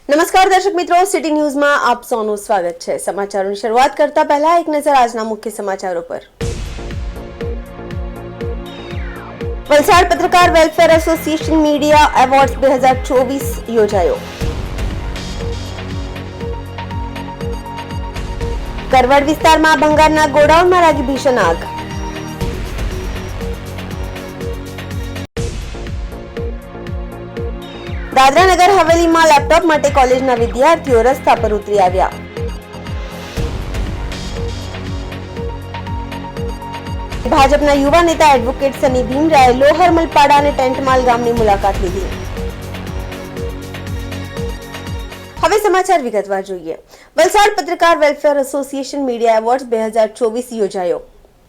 નમસ્કાર દર્શક મિત્રો, સિટી ન્યૂઝમાં આપ સૌનું સ્વાગત છે। સમાચારોની શરૂઆત કરતા પહેલા એક નજર આજના મુખ્ય સમાચારો પર। વલસાડ પત્રકાર વેલફેર એસોસિએશન મીડિયા એવોર્ડ્સ 2024 યોજાયો। કરવડ વિસ્તારમાં ભંગારના ગોડાઉનમાં લાગી ભીષણ આગ। દાદરા નગર હવેલીમાં લેપટોપ માટે કોલેજના વિદ્યાર્થીઓ રસ્તા પર ઉતરી આવ્યા। ભાજપના યુવા નેતા એડવોકેટ સની ભીમરાએ લોહરમલપાડા અને ટેન્ટમાલ ગામની મુલાકાત લીધી। હવે સમાચાર વિગતવાર જોઈએ। વલસાડ પત્રકાર વેલફેર એસોસિએશન મીડિયા એવોર્ડ્સ 2024 યોજાયો।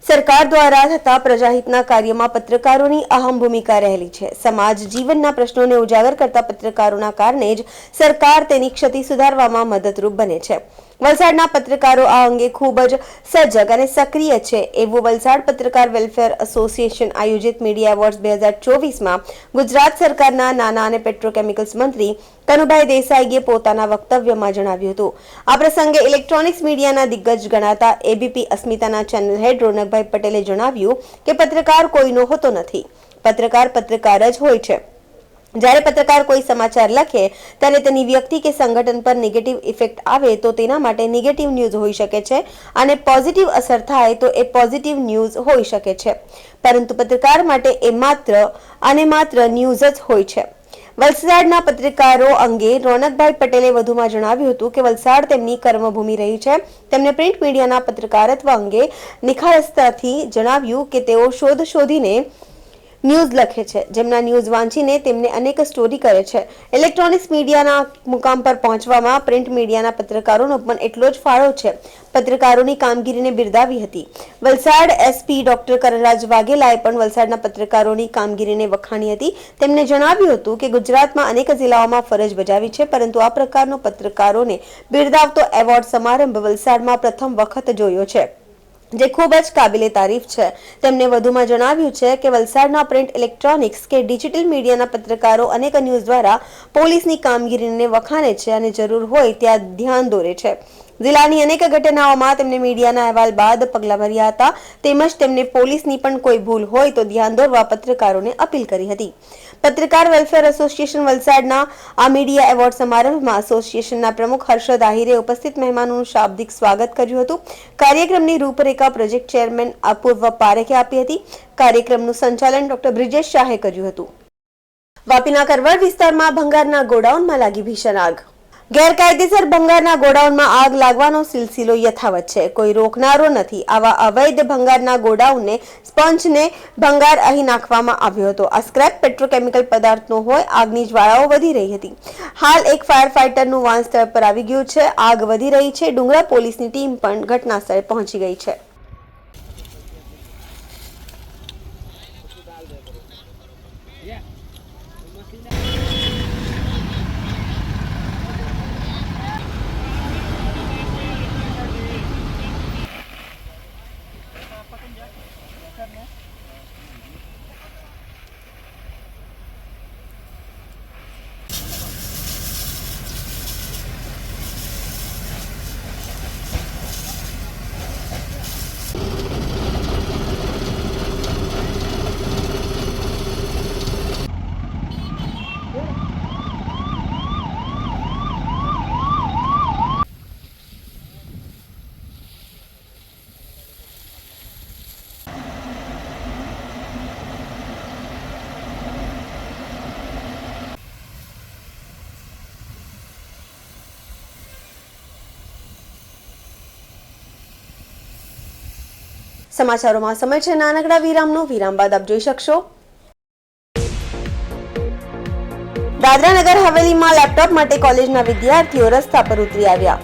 સરકાર દ્વારા થતા પ્રજાહિતના કાર્યમાં પત્રકારોની અહમ ભૂમિકા રહેલી છે। સમાજ જીવનના પ્રશ્નોને ઉજાગર કરતા પત્રકારોના કારણે જ સરકાર તેની ક્ષતિ સુધારવામાં મદદરૂપ બને છે। વલસાડના પત્રકારો આ અંગે ખૂબ જ સજગ અને સક્રિય છે એવું વલસાડ પત્રકાર વેલફેર એસોસિએશન આયોજિત મીડિયા એવોર્ડ્સ 2024માં ગુજરાત સરકારના નાના અને પેટ્રોકેમિકલ્સ મંત્રી કનુભાઈ દેસાઈએ પોતાના વક્તવ્યમાં જણાવ્યું હતું। આ પ્રસંગે ઇલેક્ટ્રોનિક્સ મીડિયાના દિગ્ગજ ગણાતા એબીપી અસ્મિતાના ચેનલ હેડ રોનકભાઈ પટેલે જણાવ્યું કે પત્રકાર કોઈનો હોતો નથી, પત્રકાર જ હોય છે। જ્યારે પત્રકાર કોઈ સમાચાર લખે ત્યારે તેની વ્યક્તિ કે સંગઠન પર નેગેટિવ ઇફેક્ટ આવે તો તેના માટે નેગેટિવ ન્યૂઝ હોઈ શકે છે અને પોઝિટિવ અસર થાય તો એ પોઝિટિવ ન્યૂઝ હોઈ શકે છે, પરંતુ પત્રકાર માટે એ માત્ર ન્યૂઝ જ હોય છે। વલસાડના પત્રકારો અંગે રોનકભાઈ પટેલે વધુમાં જણાવ્યું હતું કે વલસાડ તેમની કર્મભૂમિ રહી છે। તેમણે પ્રિન્ટ મીડિયાના પત્રકારત્વ અંગે નિખાલસતાથી જણાવ્યું કે તેઓ શોધીને ન્યૂઝ લખે છે, જેમના ન્યૂઝ વાંચીને તેમને અનેક સ્ટોરી કરે છે। ઇલેક્ટ્રોનિક્સ મીડિયાના મુકામ પર પહોંચવામાં પ્રિન્ટ મીડિયાના પત્રકારોનો પણ એટલો જ ફાળો છે। પત્રકારોની કામગીરીને બિરદાવી હતી। વલસાડ એસપી ડોક્ટર કરણરાજ વાઘેલાએ પણ વલસાડના પત્રકારોની કામગીરીને વખાણી હતી। તેમણે જણાવ્યું હતું કે ગુજરાતમાં અનેક જિલ્લાઓમાં ફરજ બજાવી છે, પરંતુ આ પ્રકારનો પત્રકારોને બિરદાવતો એવોર્ડ સમારંભ વલસાડમાં પ્રથમ વખત જોયો છે, જે ખૂબ જ કાબિલે તારીફ છે। તેમણે વધુમાં જણાવ્યું છે કે વલસાડના પ્રિન્ટ ઇલેક્ટ્રોનિક્સ કે ડિજિટલ મીડિયાના પત્રકારો અનેક ન્યૂઝ દ્વારા પોલીસની કામગીરીને વખાણે છે અને જરૂર હોય ત્યાં ધ્યાન દોરે છે। જિલ્લાની અનેક ઘટનાઓમાં તેમણે મીડિયાના અહેવાલ બાદ પગલાં ભર્યા હતા, તેમજ તેમને પોલીસની પણ કોઈ ભૂલ હોય તો ધ્યાન દોરવા પત્રકારોને અપીલ કરી હતી। પત્રકાર વેલફેર એસોસિએશન વલસાડના આ મીડિયા એવોર્ડ સમારંભમાં એસોસિએશનના પ્રમુખ હર્ષદ આહિરે ઉપસ્થિત મહેમાનોનું શાબ્દિક સ્વાગત કર્યું હતું। કાર્યક્રમની રૂપરેખા પ્રોજેક્ટ ચેરમેન અપૂર્વ પારેખે આપી હતી। કાર્યક્રમનું સંચાલન ડોક્ટર બ્રિજેશ શાહે કર્યું હતું। વાપીના કરવડ વિસ્તારમાં ભંગારના ગોડાઉનમાં લાગી ભીષણ આગ। ગેરકાયદેસર ભંગારના ગોડાઉનમાં આગ લાગવાનો સિલસિલો યથાવત છે, કોઈ રોકનારો નથી। આવા અવૈધ ભંગારના ગોડાઉનને સ્પંજને ભંગાર અહીં નાખવામાં આવ્યો હતો। આ સ્ક્રેપ પેટ્રોકેમિકલ પદાર્થનો હોય। આગની જ્વાળાઓ વધી રહી હતી। હાલ એક ફાયર ફાઇટરનું વાહન સ્થળ પર આવી ગયું છે। આગ વધી રહી છે। ડુંગરા પોલીસની ટીમ પણ ઘટના સ્થળે પહોંચી ગઈ છે। સમાચારોમાં સમય છે નાનકડા વિરામનો। વિરામ બાદ આપ જોઈ શકશો દાદરા નગર હવેલીમાં લેપટોપ માટે કોલેજના વિદ્યાર્થીઓ રસ્તા પર ઉતરી આવ્યા।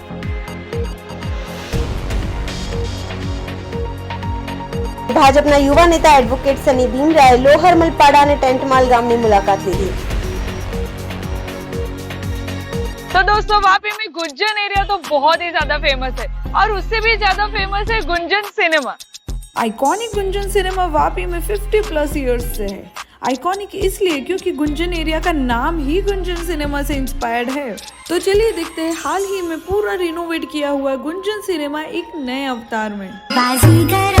ભાજપના યુવા નેતા એડવોકેટ સની ભીમરાએ લોહરમલપાડા અને ટેન્ટમાલ ગામની મુલાકાત લીધી। तो दोस्तों वापी में गुंजन एरिया तो बहुत ही ज्यादा फेमस है और उससे भी ज्यादा फेमस है Gunjan cinema. Iconic Gunjan cinema Vapi में 50 प्लस ईयर्स से है। आइकॉनिक इसलिए क्योंकि गुंजन एरिया का नाम ही गुंजन सिनेमा से इंस्पायर्ड है। तो चलिए देखते हैं हाल ही में पूरा रिनोवेट किया हुआ गुंजन सिनेमा एक नए अवतार में। बाजीगर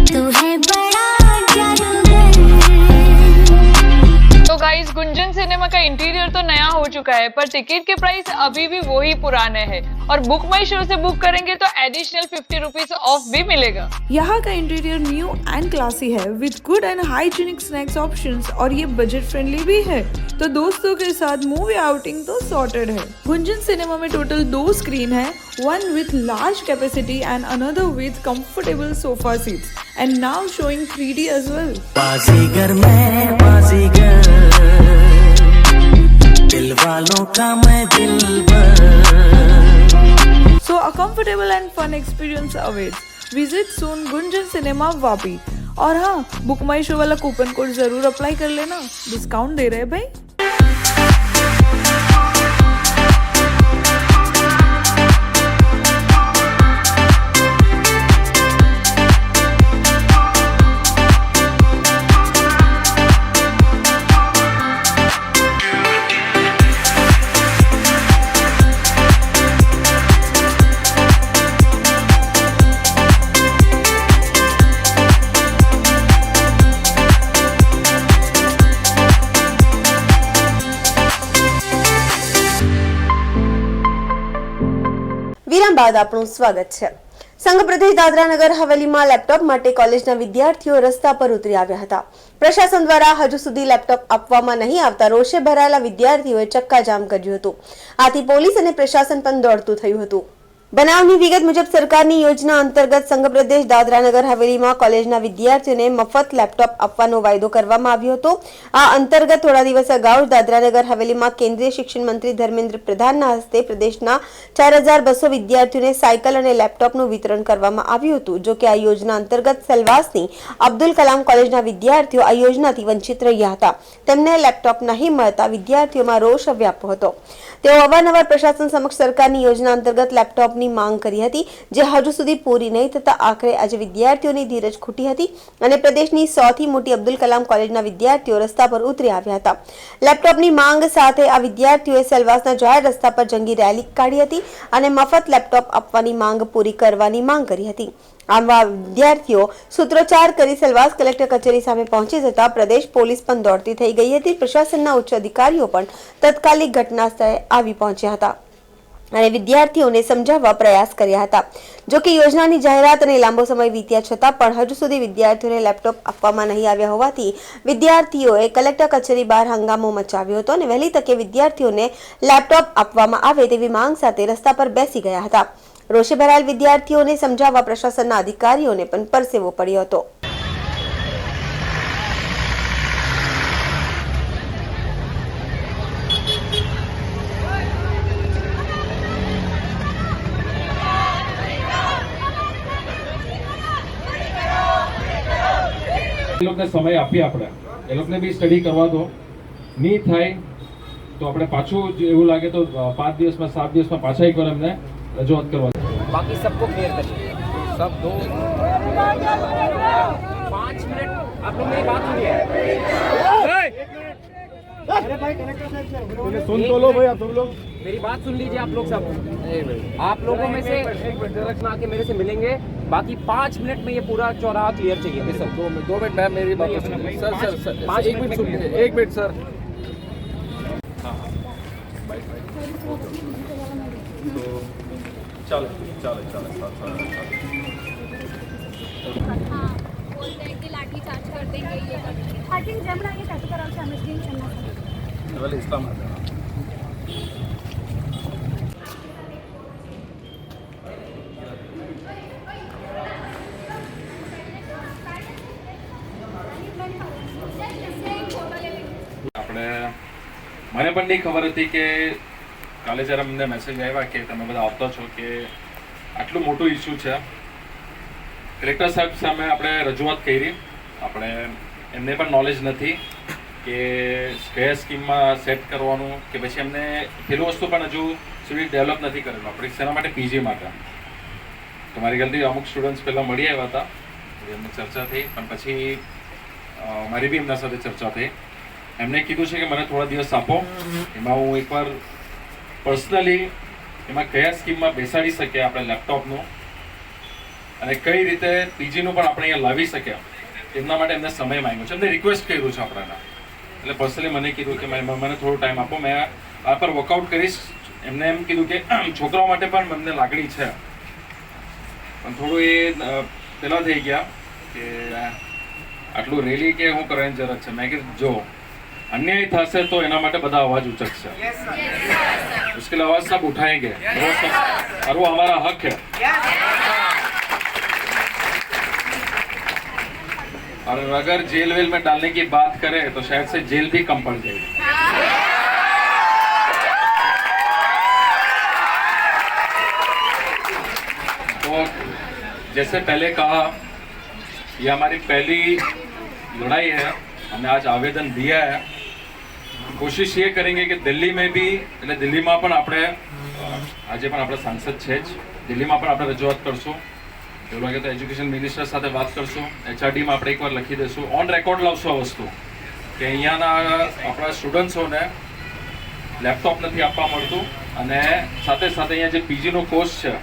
तू है बड़ा जादूगर। तो गाइस गुंजन सिनेमा का इंटीरियर तो नया हो चुका है, पर टिकट के प्राइस अभी भी वही पुराने हैं और बुक माई शो से बुक करेंगे तो एडिशनल 50 रुपीज ऑफ भी मिलेगा। यहाँ का इंटीरियर न्यू एंड क्लासी है with good and hygienic snacks options और ये बजट फ्रेंडली भी है, तो दोस्तों के साथ मूवी आउटिंग तो सॉर्टेड है। गुंजन सिनेमा में टोटल 2 स्क्रीन है, one with large capacity and another with comfortable sofa seats and now showing 3D as well. बाजीगर मैं बाजीगर, दिल वालों का मैं दिलबर। So a comfortable and fun experience awaits. Visit soon Gunjan cinema Vapi. और हाँ, बुक माई शो वाला कूपन कोड जरूर अप्लाई कर लेना, डिस्काउंट दे रहे हैं भाई। વિરામ બાદ આપણું સ્વાગત છે। સંઘ પ્રદેશ દાદરા નગર હવેલીમાં લેપટોપ માટે કોલેજના વિદ્યાર્થીઓ રસ્તા પર ઉતરી આવ્યા હતા। પ્રશાસન દ્વારા હજુ સુધી લેપટોપ આપવામાં નહીં આવતા રોષે ભરાયેલા વિદ્યાર્થીઓએ ચક્કાજામ કર્યું હતું। આથી પોલીસ અને પ્રશાસન પણ દોડતું થયું હતું। બનાવની વિગત મુજબ સરકારની યોજના અંતર્ગત સંઘ પ્રદેશ દાદરા નગર હવેલીમાં કોલેજના વિદ્યાર્થીઓને મફત લેપટોપ આપવાનો વાયદો કરવામાં આવ્યો હતો। આ અંતર્ગત થોડા દિવસ અગાઉ દાદરા નગર હવેલીમાં કેન્દ્રીય શિક્ષણ મંત્રી ધર્મેન્દ્ર પ્રધાનના હસ્તે પ્રદેશના 4200 વિદ્યાર્થીઓને સાયકલ અને લેપટોપનું વિતરણ કરવામાં આવ્યું હતું। જો કે આ યોજના અંતર્ગત સેલવાસની અબ્દુલ કલામ કોલેજના વિદ્યાર્થીઓ આ યોજનાથી વંચિત રહ્યા હતા। તેમને લેપટોપ નહીં મળતા વિદ્યાર્થીઓમાં રોષ વ્યાપ્યો હતો। તેઓ અવારનવાર પ્રશાસન સમક્ષ સરકારની યોજના અંતર્ગત લેપટોપની માંગ કરી હતી, જે હજુ સુધી પૂરી નહીં થતા આખરે આજે વિદ્યાર્થીઓની ધીરજ ખૂટી હતી અને પ્રદેશની સૌથી મોટી અબ્દુલ કલામ કોલેજના વિદ્યાર્થીઓ રસ્તા પર ઉતરી આવ્યા હતા। લેપટોપની માંગ સાથે આ વિદ્યાર્થીઓએ સેલવાસના જાહેર રસ્તા પર જંગી રેલી કાઢી હતી અને મફત લેપટોપ આપવાની માંગ પૂરી કરવાની માંગ કરી હતી। આમ આ વિદ્યાર્થીઓ સૂત્રોચ્ચાર કરી સેલવાસ કલેક્ટર કચેરી સામે પહોંચી જતા પ્રદેશ પોલીસ પણ દોડતી થઈ ગઈ હતી। પ્રશાસનના ઉચ્ચ અધિકારીઓ પણ તત્કાલિક ઘટના સ્થળે આવી પહોંચ્યા હતા અને વિદ્યાર્થીઓને સમજાવવા પ્રયાસ કર્યા હતા। જો કે યોજનાની જાહેરાત અને લાંબો સમય વીત્યા છતાં પણ હજુ સુધી વિદ્યાર્થીઓને લેપટોપ આપવામાં નહીં આવ્યા હોવાથી વિદ્યાર્થીઓએ કલેક્ટર કચેરી બહાર હંગામો મચાવ્યો હતો અને વહેલી તકે વિદ્યાર્થીઓને લેપટોપ આપવામાં આવે તેવી માંગ સાથે રસ્તા પર બેસી ગયા હતા। રોષે ભરાયેલ વિદ્યાર્થીઓને સમજાવવા પ્રશાસનના અધિકારીઓને પણ પરસેવો પડ્યો હતો। એ લોકોને સમય આપીએ, આપણે એ લોકોને બી સ્ટડી કરવા દો। નહીં થાય તો આપણે પાછું એવું લાગે તો 5 દિવસમાં 7 દિવસમાં પાછા એકવાર એમને રજૂઆત કરવા। बाकी सबको क्लियर करिए सब 5 मिनट आप लोग मेरी बात सुनिए। अरे भाई कलेक्टर साहब सुन तो लो भाई आप सब लोग मेरी बात सुन लीजिए आप लोग सब। आप लोगों में से एक मिनट आके मेरे से मिलेंगे, बाकी 5 मिनट में ये पूरा चौराहा क्लियर चाहिए सब। 2 मिनट मैम मेरी बात सुनिए सर 5 मिनट सुन लीजिए 1 मिनट सर। ચાલો हाँ बोलते हैं कि लाठी चार्ज कर देंगे ये कर देंगे। आई थिंक जमना ये टैटू कराओ से हमें स्क्रीन करना ભલે ઇસ્લામ આપણે મને પણ નહીં ખબર હતી કે કાલે જ્યારે અમને મેસેજ આવ્યા કે તમે બધા આવતા છો કે આટલું મોટું ઇસ્યુ છે। કલેક્ટર સાહેબ સામે આપણે રજૂઆત કરી, આપણે એમને પણ નોલેજ નથી કે કયા સ્કીમમાં સેટ કરવાનું કે પછી એમને પેલું વસ્તુ પણ હજુ સુધી ડેવલપ નથી કરેલું। આપણે શેના માટે પીજી માટે તમારી ગલતી અમુક સ્ટુડન્ટ્સ પહેલાં મળી આવ્યા હતા, એમને ચર્ચા થઈ, પણ પછી મારી બી એમના સાથે ચર્ચા થઈ એમને કીધું છે કે મને થોડા દિવસ આપો, એમાં હું એકવાર પર્સનલી એમાં કયા સ્કીમમાં બેસાડી શકીએ આપણે લેપટોપનું અને કઈ રીતે પીજીનું પણ આપણે અહીંયા લાવી શકીએ એમના માટે એમને સમય માંગ્યો છે, એમને રિક્વેસ્ટ કર્યું છે આપણાને. એટલે પર્સનલી મને કીધું કે મને થોડો ટાઈમ આપો, મેં આ પર વર્કઆઉટ કરીશ. એમને એમ કીધું કે છોકરાઓ માટે પણ મને લાગણી છે, પણ થોડું એ પેલા થઈ ગયા કે આટલું રેલી કે હું કરવાની જરૂર છે. મેં કીધું જો अन्याय થશે તો એના માટે બધા અવાજ ઉચકશે, उसके लिए आवाज सब उठाएंगे और वो हमारा हक है. और अगर जेल वेल में डालने की बात करें तो शायद से जेल भी कम पड़ जाएगी. तो जैसे पहले कहा, ये हमारी पहली लड़ाई है. हमने आज आवेदन दिया है. कोशिश ये करेंगे कि दिल्ली में भी એટલે દિલ્હીમાં પણ આપણે આજે પણ આપણા સાંસદ છે જ, દિલ્હીમાં પણ આપણે રજૂઆત કરશું. એવું લાગે તો એજ્યુકેશન મિનિસ્ટર સાથે વાત કરશું, HRDમાં આપણે એકવાર લખી દઈશું, ઓન રેકોર્ડ લાવશું આ વસ્તુ કે અહીંયાના આપણા સ્ટુડન્ટ્સોને લેપટોપ નથી આપવા મળતું અને સાથે સાથે અહીંયા જે પીજીનો કોર્સ છે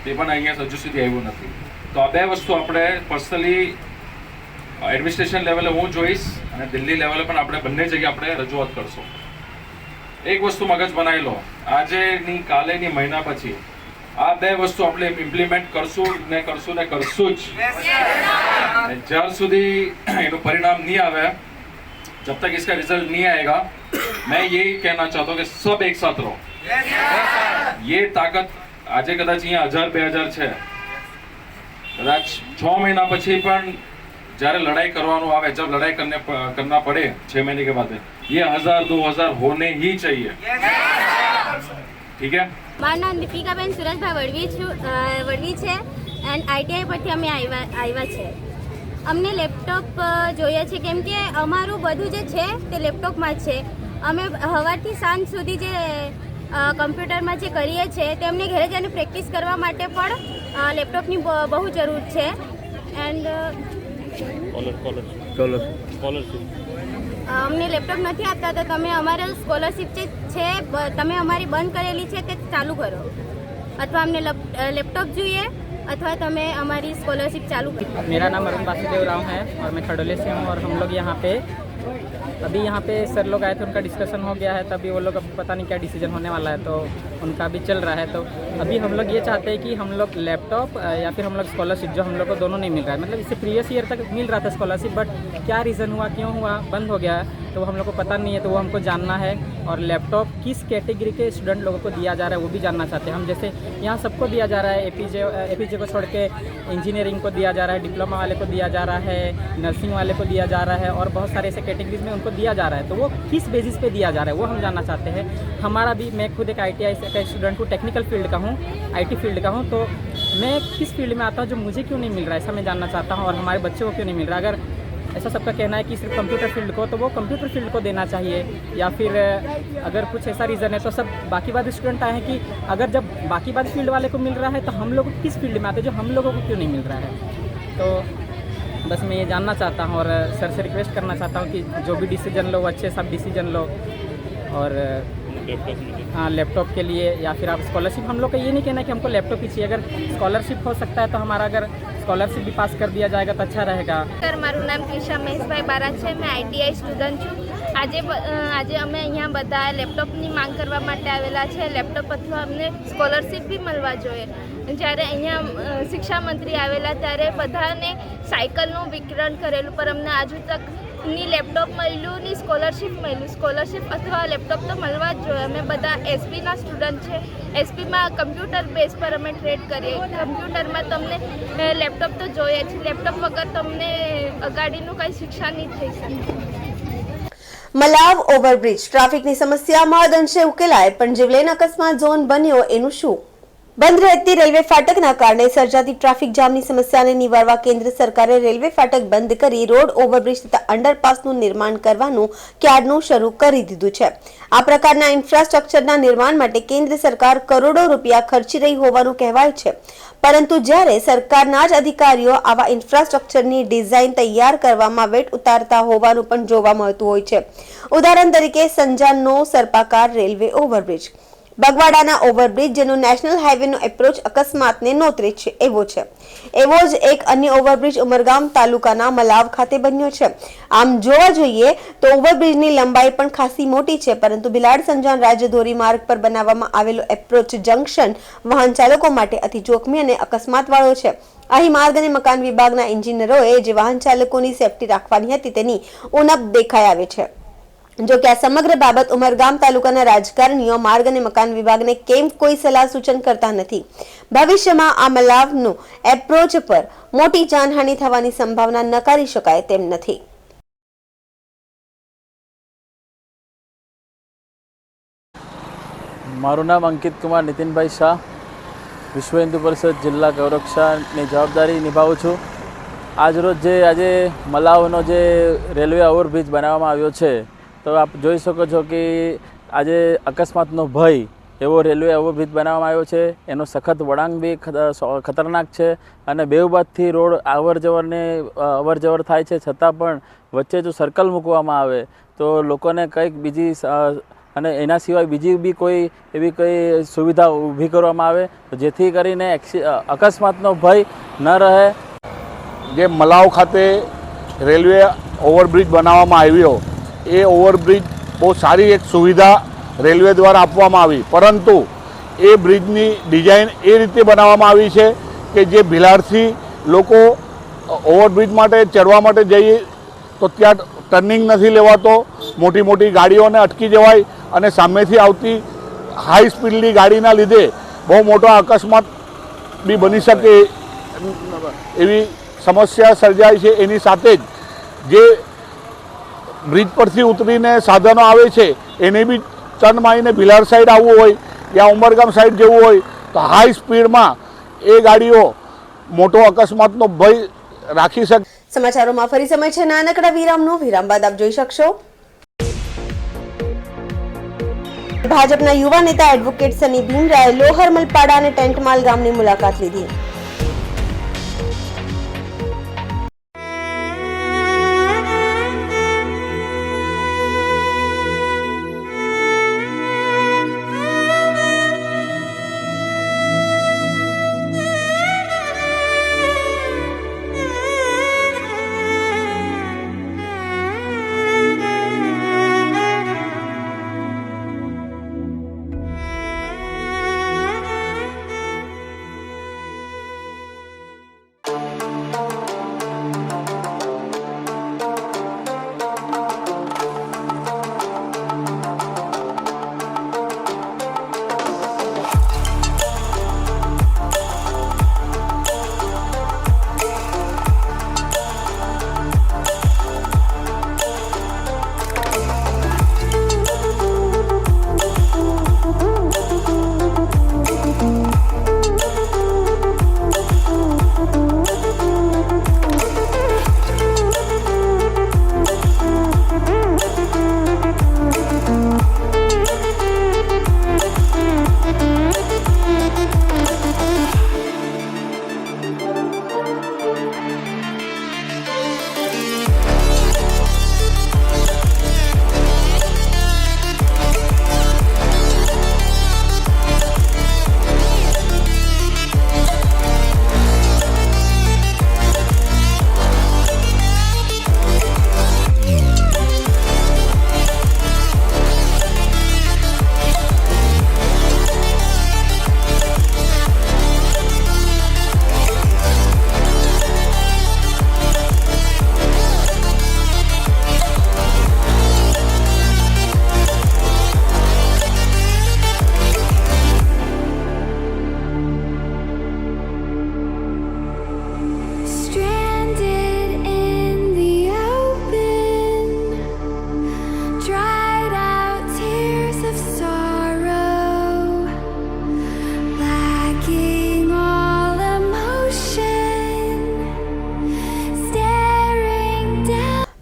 તે પણ અહીંયા હજુ સુધી આવ્યો નથી. તો આ બે વસ્તુ આપણે પર્સનલી એડમિનિસ્ટ્રેશન લેવલે હું જોઈશ અને દિલ્હી લેવલે પણ આપણે બંને જગ્યાએ આપણે રજૂઆત કરશું. એક વસ્તુ મગજ બનાવી લો, આજે ની કાલે ની મહિના પછી આ બે વસ્તુ આપણે ઇમ્પ્લિમેન્ટ કરશું ને કરશું જ. જ્યાર સુધી એનું પરિણામ નહીં આવે, जब तक इसका रिजल्ट नहीं आएगा, मैं यही कहना चाहता हूँ कि सब एक साथ रहो. ये ताकत આજે કદાચ અહીંયા 1000-2000 છે, કદાચ 6 મહિના પછી પણ જ્યારે લડાઈ કરવાનું આવે, जब लड़ाई करना पड़े 6 महीने के बाद, ये 1000-2000 होने ही चाहिए. ठीक है. મારું નામ દીપિકાબેન સુરેશભાઈ વડવી છે એન્ડ ITI પરથી અમે આવ્યા છે. અમને લેપટોપ જોઈએ છે કેમ કે અમારું બધું જે છે તે લેપટોપમાં જ છે. અમે સવારથી સાંજ સુધી જે કમ્પ્યુટરમાં જે કરીએ છીએ તે અમને ઘરે જઈને પ્રેક્ટિસ કરવા માટે પણ લેપટોપની બહુ જરૂર છે. એન્ડ અમને લેપટોપ નથી આપતા તો તમે અમારે સ્કોલરશિપ જે છે તમે અમારી બંધ કરેલી છે તે ચાલુ કરો, અથવા અમને લેપટોપ જોઈએ अथवा तमें हमारी स्कॉलरशिप चालू करें. मेरा नाम अरुण वासुदेव राव है और मैं खडोले से हूँ. और हम लोग यहाँ पे सर लोग आए थे, उनका डिस्कशन हो गया है. तभी वो लोग अब पता नहीं क्या डिसीजन होने वाला है, तो उनका भी चल रहा है. तो अभी हम लोग ये चाहते हैं कि हम लोग लैपटॉप या फिर हम लोग स्कॉलरशिप जो हम लोग को दोनों नहीं मिल रहा है, मतलब इससे प्रीवियस ईयर तक मिल रहा था स्कॉलरशिप, बट क्या रीज़न हुआ, क्यों हुआ, बंद हो गया, तो वो हम लोग को पता नहीं है. तो वो हमको जानना है. और लैपटॉप किस कैटेगरी के स्टूडेंट लोगों को दिया जा रहा है वो भी जानना चाहते हैं हम. जैसे यहाँ सबको दिया जा रहा है, एपीजे को छोड़ के इंजीनियरिंग को दिया जा रहा है, डिप्लोमा वाले को दिया जा रहा है, नर्सिंग वाले को दिया जा रहा है, और बहुत सारे ऐसे कैटेगरीज में उनको दिया जा रहा है. तो वो किस बेसिस पे दिया जा रहा है वो हम जानना चाहते हैं. हमारा भी, मैं खुद एक ITI का स्टूडेंट हूँ, टेक्निकल फील्ड का हूँ, IT फील्ड का हूँ. तो मैं किस फील्ड में आता हूँ जो मुझे क्यों नहीं मिल रहा है, ऐसा मैं जानना चाहता हूँ. और हमारे बच्चों को क्यों नहीं मिल रहा. अगर ऐसा सबका कहना है कि सिर्फ कंप्यूटर फील्ड को, तो वो कंप्यूटर फील्ड को देना चाहिए. या फिर अगर कुछ ऐसा रीज़न है तो सब बाकी बात स्टूडेंट आए हैं कि अगर जब बाकी बात फील्ड वाले को मिल रहा है तो हम लोग किस फील्ड में आते हैं जो हम लोगों को क्यों नहीं मिल रहा है. तो बस मैं ये जानना चाहता हूँ और सर से रिक्वेस्ट करना चाहता हूँ कि जो भी डिसीजन लो अच्छे सब डिसीजन लो. और हाँ, लैपटॉप के लिए या फिर आप स्कॉलरशिप, हम लोग का ये नहीं कहना है कि हमको लैपटॉप ही चाहिए. अगर स्कॉलरशिप हो सकता है तो हमारा अगर स्कॉलरशिप भी पास कर दिया जाएगा तो अच्छा रहेगा. સર, મારું નામ ક્રિશા મહેશભાઈ બારા છે. મેં ITI સ્ટુડન્ટ છું. આજે અમે અહીંયા બધા લેપટોપની માંગ કરવા માટે આવેલા છે. લેપટોપ અથવા અમને સ્કોલરશિપ બી મળવા જોઈએ. જ્યારે અહીંયા શિક્ષા મંત્રી આવેલા ત્યારે બધાને સાયકલનું વિતરણ કરેલું, પર અમને આજુ તક ની લેપટોપ મળ્યું ની સ્કોલરશિપ મળ્યું. સ્કોલરશિપ અથવા લેપટોપ તો મળવા જ જોઈએ. અમે બધા એસપીના સ્ટુડન્ટ છે. એસપીમાં કમ્પ્યુટર બેઝ પર અમે ટ્રેડ કરીએ. કમ્પ્યુટરમાં તમને લેપટોપ તો જોઈએ જ. લેપટોપ વગર તમને અગાડીનું કંઈ શિક્ષા નહીં થઈ શકે. મલાવ ઓવરબ્રિજ ટ્રાફિકની સમસ્યા મહદઅંશે ઉકેલાય, પણ જીવલેણ અકસ્માત ઝોન બન્યો એનું શું? બંધ રહેતી રેલવે ફાટકના કારણે સર્જાતી ટ્રાફિક જામની સમસ્યાને નિવારવા કેન્દ્ર સરકારે રેલવે ફાટક બંધ કરી રોડ ઓવરબ્રિજ તથા અંડરપાસનું નિર્માણ કરવાનું ક્યારનું શરૂ કરી દીધું છે. આ પ્રકારના ઇન્ફ્રાસ્ટ્રક્ચરના નિર્માણ માટે કેન્દ્ર સરકાર કરોડો રૂપિયા ખર્ચી રહી હોવાનું કહેવાય છે. પરંતુ જ્યારે સરકારના જ અધિકારીઓ આવા ઇન્ફ્રાસ્ટ્રક્ચરની ડિઝાઇન તૈયાર કરવામાં વેટ ઉતારતા હોવાનું પણ જોવા મળતું હોય છે. ઉદાહરણ તરીકે સંજાણનો સર્પાકાર રેલવે ઓવરબ્રિજ, બગવાડાના ઓવરબ્રિજ જેનો નેશનલ હાઈવેનો એપ્રોચ અકસ્માતને નોતરે છે એવો છે. એવો જ એક અન્ય ઓવરબ્રિજ ઉમરગામ તાલુકાના મલાવ ખાતે બન્યો છે. આમ જોવા જોઈએ તો ઓવરબ્રિજની લંબાઈ પણ ખાસી મોટી છે, પરંતુ ભિલાડ સંજાણ રાજ્યધોરી માર્ગ પર બનાવવામાં આવેલો એપ્રોચ જંકશન વાહન ચાલકો માટે અતિ જોખમી અને અકસ્માતવાળો છે. અહીં માર્ગ અને મકાન વિભાગના એન્જિનિયરોએ જે વાહન ચાલકોની સેફટી રાખવાની હતી તેની ઉણપ દેખાઈ આવે છે. જો કે આ સમગ્ર બાબત ઉમરગામ તાલુકાના રાજકારણીઓ માર્ગ અને મકાન વિભાગને કેમ કોઈ સલાહ સૂચન કરતા નથી. ભવિષ્યમાં આ મલાવનો એપ્રોચ પર મોટી જાનહાનિ થવાની સંભાવના નકારી શકાય તેમ નથી. મારું નામ અંકિત કુમાર નીતિનભાઈ શાહ, વિશ્વ હિન્દુ પરિષદ જિલ્લા ગૌરક્ષાની જવાબદારી નિભાવું છું. આજરોજ આજે મલાવનો જે રેલવે ઓવરબ્રિજ બનાવવામાં આવ્યો છે, તો આપ જોઈ શકો છો કે આજે અકસ્માતનો ભય એવો રેલવે ઓવરબ્રિજ બનાવવામાં આવ્યો છે. એનો સખત વળાંક બી ખતરનાક છે અને બેઉ બાજુથી રોડ અવર જવર થાય છે, છતાં પણ વચ્ચે જો સર્કલ મૂકવામાં આવે તો લોકોને કંઈક બીજી અને એના સિવાય બીજી બી કોઈ એવી કોઈ સુવિધા ઊભી કરવામાં આવે તો જેથી કરીને અકસ્માતનો ભય ન રહે. જે મલાવ ખાતે રેલવે ઓવરબ્રિજ બનાવવામાં આવ્યો, એ ઓવરબ્રિજ બહુ સારી એક સુવિધા રેલવે દ્વારા આપવામાં આવી, પરંતુ એ બ્રિજની ડિઝાઇન એ રીતે બનાવવામાં આવી છે કે જે ભિલાડથી લોકો ઓવરબ્રિજ માટે ચડવા માટે જઈએ તો ત્યાં ટર્નિંગ નથી લેવાતો, મોટી મોટી ગાડીઓને અટકી જવાય અને સામેથી આવતી હાઈ સ્પીડની ગાડીના લીધે બહુ મોટો અકસ્માત બી બની શકે એવી સમસ્યા સર્જાય છે. એની સાથે જ જે બ્રિજ પરથી ઉતરીને સાધનો આવે છે એને બી ટર્ન મારીને ભિલાડ સાઈડ આવવું હોય યા ઉમરગામ સાઈડ જવું હોય તો હાઈ સ્પીડમાં એ ગાડીઓ મોટો અકસ્માતનો ભય રાખી શકે. સમાચારોમાં ફરી સમય છે નાનકડા વિરામનો. વિરામ બાદ આપ જોઈ શકશો ભાજપના યુવા નેતા એડવોકેટ સની ભીમરાએ લોહરમલપાડા અને ટેન્ટમાલ ગામની મુલાકાત લીધી.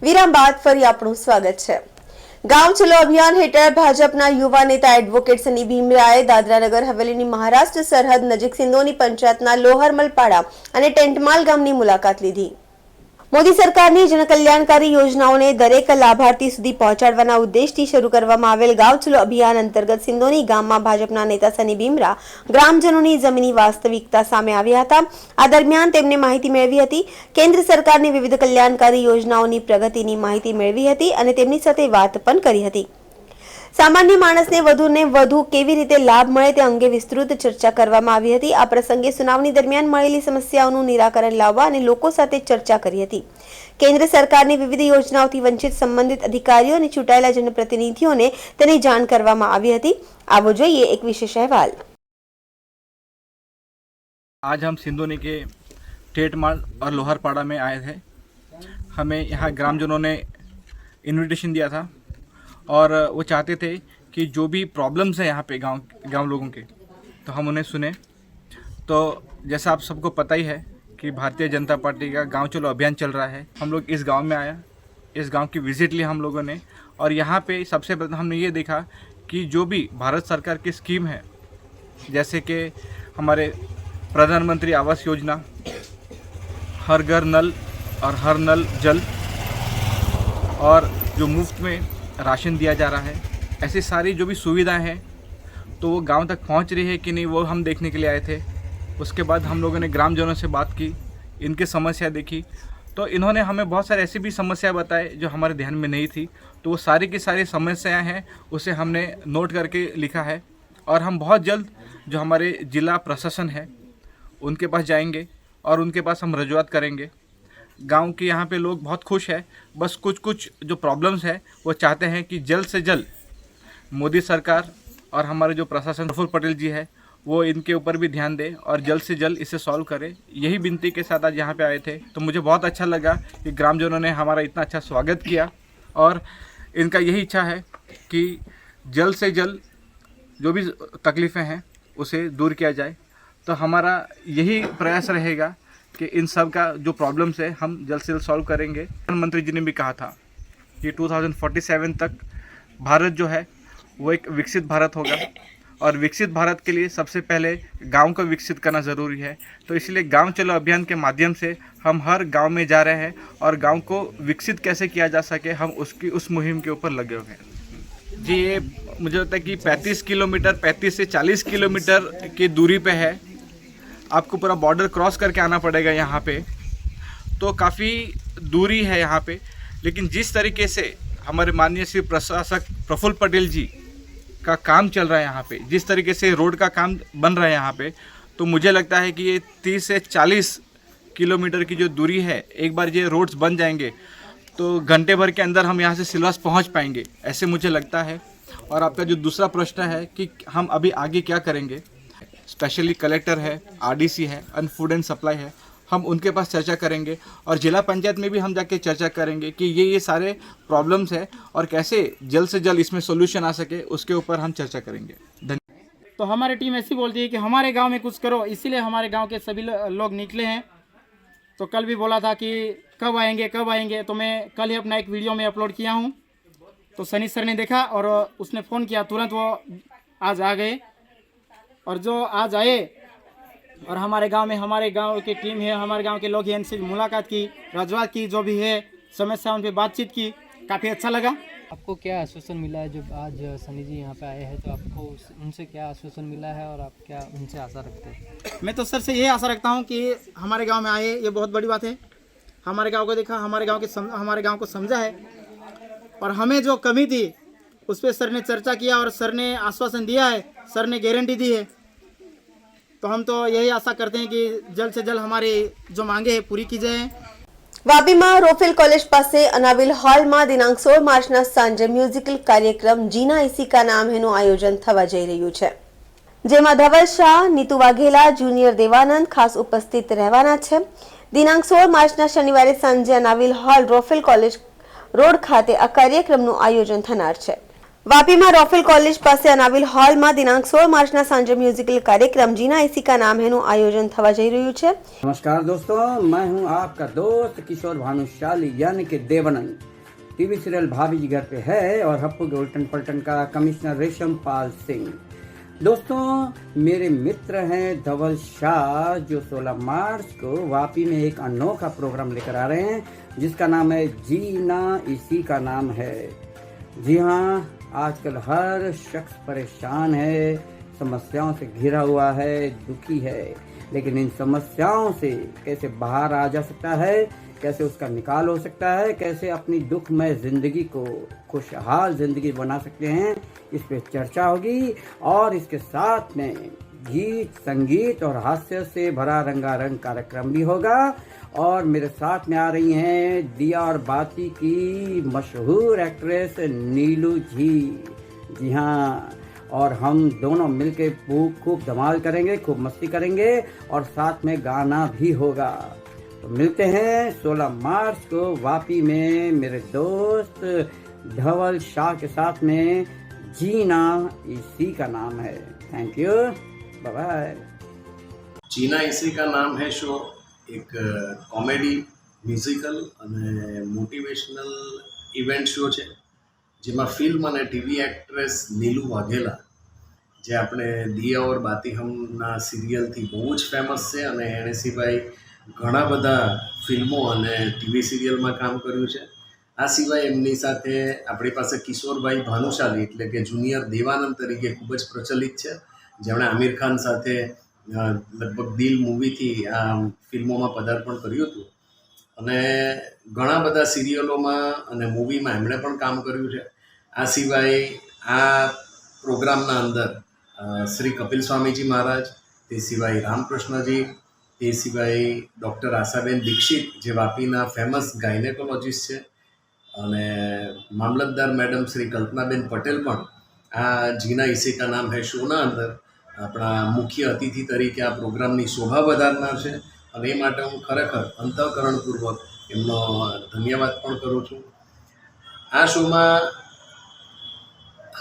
વિરામ બાદ ફરી આપણું સ્વાગત છે. ગાંવ ચલો અભિયાન હેઠળ ભાજપના યુવા નેતા એડવોકેટ સની ભીમરાએ દાદરાનગર હવેલીની મહારાષ્ટ્ર સરહદ નજીક સિંદોની પંચાયતના લોહરમલપાડા અને ટેન્ટમાલ ગામની મુલાકાત લીધી. મોદી સરકારની જનકલ્યાણકારી યોજનાઓને દરેક લાભાર્થી સુધી પહોંચાડવાના ઉદ્દેશથી શરૂ કરવામાં આવેલ ગાંવ ચલો અભિયાન અંતર્ગત સિંદોની ગામમાં ભાજપના નેતા સની ભીમરા ગ્રામજનોની જમીની વાસ્તવિકતા સામે આવ્યા હતા. આ દરમિયાન તેમને માહિતી મેળવી હતી. કેન્દ્ર સરકારની વિવિધ કલ્યાણકારી યોજનાઓની પ્રગતિની માહિતી મેળવી હતી અને તેમની સાથે વાત પણ કરી હતી. સામાન્ય માણસને વધુને વધુ કેવી રીતે લાભ મળે તે અંગે વિસ્તૃત ચર્ચા કરવામાં આવી હતી. આ પ્રસંગે સુનાવણી દરમિયાન મળેલી સમસ્યાઓનું નિરાકરણ લાવવા અને લોકો સાથે ચર્ચા કરી હતી. કેન્દ્ર સરકારની વિવિધ યોજનાઓથી વંચિત સંબંધિત અધિકારીઓ અને ચૂંટાયેલા જનપ્રતિનિધિઓને તેની જાણ કરવામાં આવી હતી. આવો જોઈએ એક વિશેષ અહેવાલ. आज हम सिंदोनी के टेटमाल और लोहरपाड़ा में आए थे. हमें यहाँ ग्रामजनों ने इनविटेशन दिया था और वो चाहते थे कि जो भी प्रॉब्लम्स हैं यहाँ पे गांव लोगों के, तो हम उन्हें सुने. तो जैसा आप सबको पता ही है कि भारतीय जनता पार्टी का गांव चलो अभियान चल रहा है. हम लोग इस गांव में आया, इस गांव की विज़िट ली हम लोगों ने और यहाँ पे सबसे पहले हमने ये देखा कि जो भी भारत सरकार की स्कीम है, जैसे कि हमारे प्रधानमंत्री आवास योजना, हर घर नल और हर नल जल, और जो मुफ्त में राशन दिया जा रहा है, ऐसी सारी जो भी सुविधाएं हैं तो वो गांव तक पहुंच रही है कि नहीं, वो हम देखने के लिए आए थे. उसके बाद हम लोगों ने ग्रामजनों से बात की, इनकी समस्या देखी, तो इन्होंने हमें बहुत सारी ऐसी भी समस्या बताए जो हमारे ध्यान में नहीं थी. तो वो सारी की सारी समस्याएं हैं, उसे हमने नोट करके लिखा है और हम बहुत जल्द जो हमारे ज़िला प्रशासन है उनके पास जाएंगे और उनके पास हम रजूआत करेंगे. गांव के यहाँ पे लोग बहुत खुश है, बस कुछ जो प्रॉब्लम्स है वो चाहते हैं कि जल्द से जल्द मोदी सरकार और हमारे जो प्रशासन प्रफुल्ल पटेल जी है वो इनके ऊपर भी ध्यान दे और जल्द से जल्द इसे सॉल्व करे. यही विनती के साथ आज यहाँ पे आए थे. तो मुझे बहुत अच्छा लगा कि ग्रामजनों ने हमारा इतना अच्छा स्वागत किया और इनका यही इच्छा है कि जल्द से जल्द जो भी तकलीफ़ें हैं उसे दूर किया जाए. तो हमारा यही प्रयास रहेगा कि इन सब का जो प्रॉब्लम्स है हम जल्द से जल्द सॉल्व करेंगे. प्रधानमंत्री जी ने भी कहा था कि 2047 तक भारत जो है वो एक विकसित भारत होगा और विकसित भारत के लिए सबसे पहले गांव को विकसित करना ज़रूरी है. तो इसलिए गांव चलो अभियान के माध्यम से हम हर गांव में जा रहे हैं और गांव को विकसित कैसे किया जा सके हम उस मुहिम के ऊपर लगे हुए हैं. जी, ये मुझे लगता है कि 35 से 40 किलोमीटर की दूरी पे है. आपको पूरा बॉर्डर क्रॉस करके आना पड़ेगा यहाँ पे, तो काफ़ी दूरी है यहाँ पे. लेकिन जिस तरीके से हमारे माननीय श्री प्रशासक प्रफुल्ल पटेल जी का काम चल रहा है यहाँ पे, जिस तरीके से रोड का काम बन रहा है यहाँ पे, तो मुझे लगता है कि ये 30 से 40 किलोमीटर की जो दूरी है, एक बार ये रोड्स बन जाएंगे तो घंटे भर के अंदर हम यहाँ से सिलवास पहुँच पाएंगे, ऐसे मुझे लगता है. और आपका जो दूसरा प्रश्न है कि हम अभी आगे क्या करेंगे, स्पेशली कलेक्टर है, आरडीसी है, और फूड एंड सप्लाई है, हम उनके पास चर्चा करेंगे और जिला पंचायत में भी हम जाके चर्चा करेंगे कि ये सारे प्रॉब्लम्स है और कैसे जल्द से जल्द इसमें सोल्यूशन आ सके, उसके ऊपर हम चर्चा करेंगे. धन्यवाद. तो हमारी टीम ऐसी बोलती है कि हमारे गांव में कुछ करो, इसीलिए हमारे गांव के सभी लोग निकले हैं. तो कल भी बोला था कि कब आएंगे, तो मैं कल ही अपना एक वीडियो में अपलोड किया हूँ. तो सनी सर ने देखा और उसने फ़ोन किया, तुरंत वो आज आ गए. और जो आज आए और हमारे गांव की टीम है, हमारे गांव के लोग हैं, इनसे मुलाकात की, रजूआत की, जो भी है समस्या उन पर बातचीत की, काफ़ी अच्छा लगा. आपको क्या आश्वासन मिला है जब आज सनी जी यहाँ पे आए हैं, तो आपको उनसे क्या आश्वासन मिला है और आप क्या उनसे आशा रखते हैं? मैं तो सर से ये आशा रखता हूँ कि हमारे गांव में आए, ये बहुत बड़ी बात है. हमारे गांव को देखा, हमारे गांव को समझा है और हमें जो कमी थी उस पर सर ने चर्चा किया और सर ने आश्वासन दिया है, सर ने गारंटी दी है. तो हम तो यही आशा करते हैं कि जल्द से जल्द हमारी जो मांगे है पूरी की जाए. વાપીમાં રોફેલ કોલેજ પાસે અનાવિલ હોલમાં દિનાંક 16 માર્ચના સાંજે મ્યુઝિકલ કાર્યક્રમ જીના ઇસી કા નામ હેનું આયોજન થવા જઈ રહ્યું છે, જેમાં ધવલ શાહ, નીતુ વાઘેલા, જુનિયર દેવાનંદ ખાસ ઉપસ્થિત રહેવાના છે. દિનાંક 16 માર્ચના શનિવારે સાંજે Anavil hall Rofel college road ખાતે આ કાર્યક્રમનું આયોજન થનાર છે. વાપીમાં રોફેલ કોલેજ પાસે અનાવિલ હોલમાં દિનાંક 16 માર્ચના સાંજે મ્યુઝિકલ કાર્યક્રમ જીના ઇસી કા નામ હેનું આયોજન થવા જઈ રહ્યું છે. नमस्कार दोस्तों, मैं हूं आपका दोस्त किशोर भानुशाली यानी कि देवानंद. टीवी सीरियल भाभी जी घर पे है और हप्पू के उल्टन पलटन का कमिश्नर रेशम पाल सिंह। दोस्तों, मेरे मित्र हैं धवल शाह जो 16 मार्च को वापी में एक अनोखा प्रोग्राम लेकर आ रहे हैं जिसका नाम है जीना इसी का नाम है। जी हाँ, आजकल हर शख्स परेशान है, समस्याओं से घिरा हुआ है, दुखी है, लेकिन इन समस्याओं से कैसे बाहर आ जा सकता है, कैसे उसका निकाल हो सकता है, कैसे अपनी दुखमय ज़िंदगी को खुशहाल ज़िंदगी बना सकते हैं, इस पे चर्चा होगी। और इसके साथ में गीत, संगीत और हास्य से भरा रंगारंग कार्यक्रम भी होगा। और मेरे साथ में आ रही हैं दिया और बाती की मशहूर एक्ट्रेस नीलू जी। जी हाँ, और हम दोनों मिलके खूब धमाल करेंगे, खूब मस्ती करेंगे और साथ में गाना भी होगा। तो मिलते हैं 16 मार्च को वापी में मेरे दोस्त धवल शाह के साथ में। जीना इसी का नाम है। Thank you, bye bye. जीना इसी का नाम है शो एक कॉमेडी म्यूजिकल અને મોટિવેશનલ ઇવેન્ટ શો છે જેમાં ફિલ્મ અને ટીવી એક્ટ્રેસ નીલુ વાઘેલા જે આપણે દિયા ઓર બાતી હમના સિરિયલથી બહુ જ ફેમસ છે અને એણે સિવાય ઘણા બધા ફિલ્મો અને ટીવી સિરિયલમાં કામ કર્યું છે। આ સિવાય એમની સાથે આપણી પાસે કિશોરભાઈ ભાનુશાલી એટલે કે જુનિયર દેવાનંદ તરીકે ખૂબ જ પ્રચલિત છે જેમણે આમિર ખાન સાથે લગભગ દિલ મૂવીથી આ ફિલ્મોમાં પદાર્પણ કર્યું હતું અને ઘણા બધા સિરિયલોમાં અને મૂવીમાં એમણે પણ કામ કર્યું છે। આ સિવાય આ પ્રોગ્રામના અંદર શ્રી કપિલ સ્વામીજી મહારાજ, તે સિવાય રામકૃષ્ણજી, તે સિવાય ડૉક્ટર આશાબેન દીક્ષિત જે વાપીના ફેમસ ગાયનેકોલોજીસ્ટ છે અને મામલતદાર મેડમ શ્રી કલ્પનાબેન પટેલ પણ આ જીના ઇસી કા નામ હે શોના અંદર આપણા મુખ્ય અતિથિ તરીકે આ પ્રોગ્રામની શોભા વધારનાર છે અને એ માટે હું ખરેખર અંતઃકરણપૂર્વક એમનો ધન્યવાદ પણ કરું છું। આ શોમાં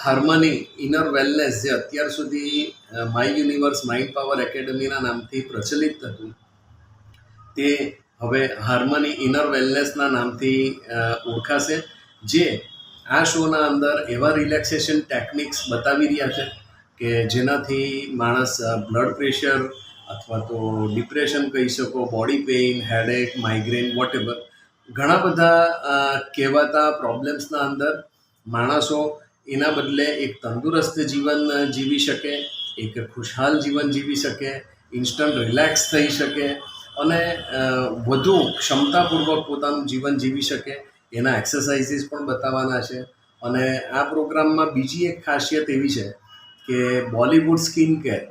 હાર્મની ઇનર વેલનેસ જે અત્યાર સુધી માય યુનિવર્સ માઇન્ડ પાવર એકેડમીના નામથી પ્રચલિત હતું તે હવે હાર્મની ઇનર વેલનેસના નામથી ઓળખાશે જે આ શોના અંદર એવા રિલેક્સેશન ટેકનિક્સ બતાવી રહ્યા છે કે જેનાથી માણસ બ્લડ પ્રેશર અથવા તો ડિપ્રેશન કહી શકો, body pain, headache, migraine, whatever ઘણા બધા કહેવાતા પ્રોબ્લેમ્સના અંદર માણસો એના બદલે એક તંદુરસ્ત જીવન જીવી શકે, એક ખુશહાલ જીવન જીવી શકે, ઇન્સ્ટન્ટ રિલેક્સ થઈ શકે અને વધુ ક્ષમતાપૂર્વક પોતાનું જીવન જીવી શકે એના એક્સરસાઇઝીસ પણ બતાવવાના છે। અને આ પ્રોગ્રામમાં બીજી એક ખાસિયત એવી છે કે બોલિવૂડ સ્કિન કેર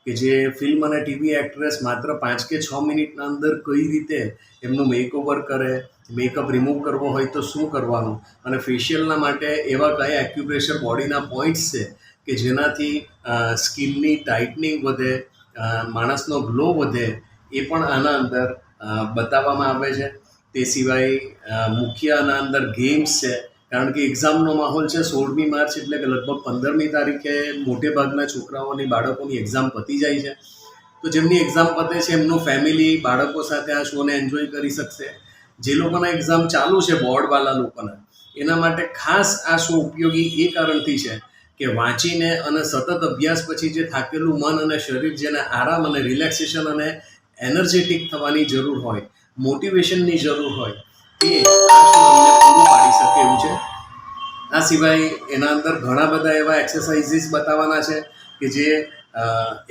કે જે ફિલ્મ અને ટીવી એક્ટ્રેસ માત્ર 5 કે 6 મિનિટના અંદર કઈ રીતે એમનું મેકઓવર કરે, મેકઅપ રિમૂવ કરવો હોય તો શું કરવાનું અને ફેશિયલના માટે એવા કયા એક્યુપ્રેશર બોડીના પોઈન્ટ્સ છે કે જેનાથી સ્કિનની ટાઇટનિંગ વધે, માણસનો ગ્લો વધે એ પણ આના અંદર બતાવવામાં આવે છે। તે સિવાય મુખ્ય આના અંદર ગેમ્સ છે કારણ કે એક્ઝામનો માહોલ છે। 16મી માર્ચ એટલે કે લગભગ 15મી તારીખે મોટે ભાગના છોકરાઓની બાળકોની એક્ઝામ પતી જાય છે તો જેમની એક્ઝામ પતે છે એમનું ફેમિલી બાળકો સાથે આ શોને એન્જોય કરી શકશે। જે લોકોના એક્ઝામ ચાલુ છે બોર્ડવાળા લોકોના એના માટે ખાસ આ શો ઉપયોગી એ કારણથી છે કે વાંચીને અને સતત અભ્યાસ પછી જે થાકેલું મન અને શરીર જેને આરામ અને રિલેક્સેશન અને એનર્જેટિક થવાની જરૂર હોય, મોટિવેશનની જરૂર હોય એ આ શો અમને પૂરું પાડી શકે એવું છે। આ સિવાય એના અંદર ઘણા બધા એવા એક્સરસાઇઝીસ બતાવવાના છે કે જે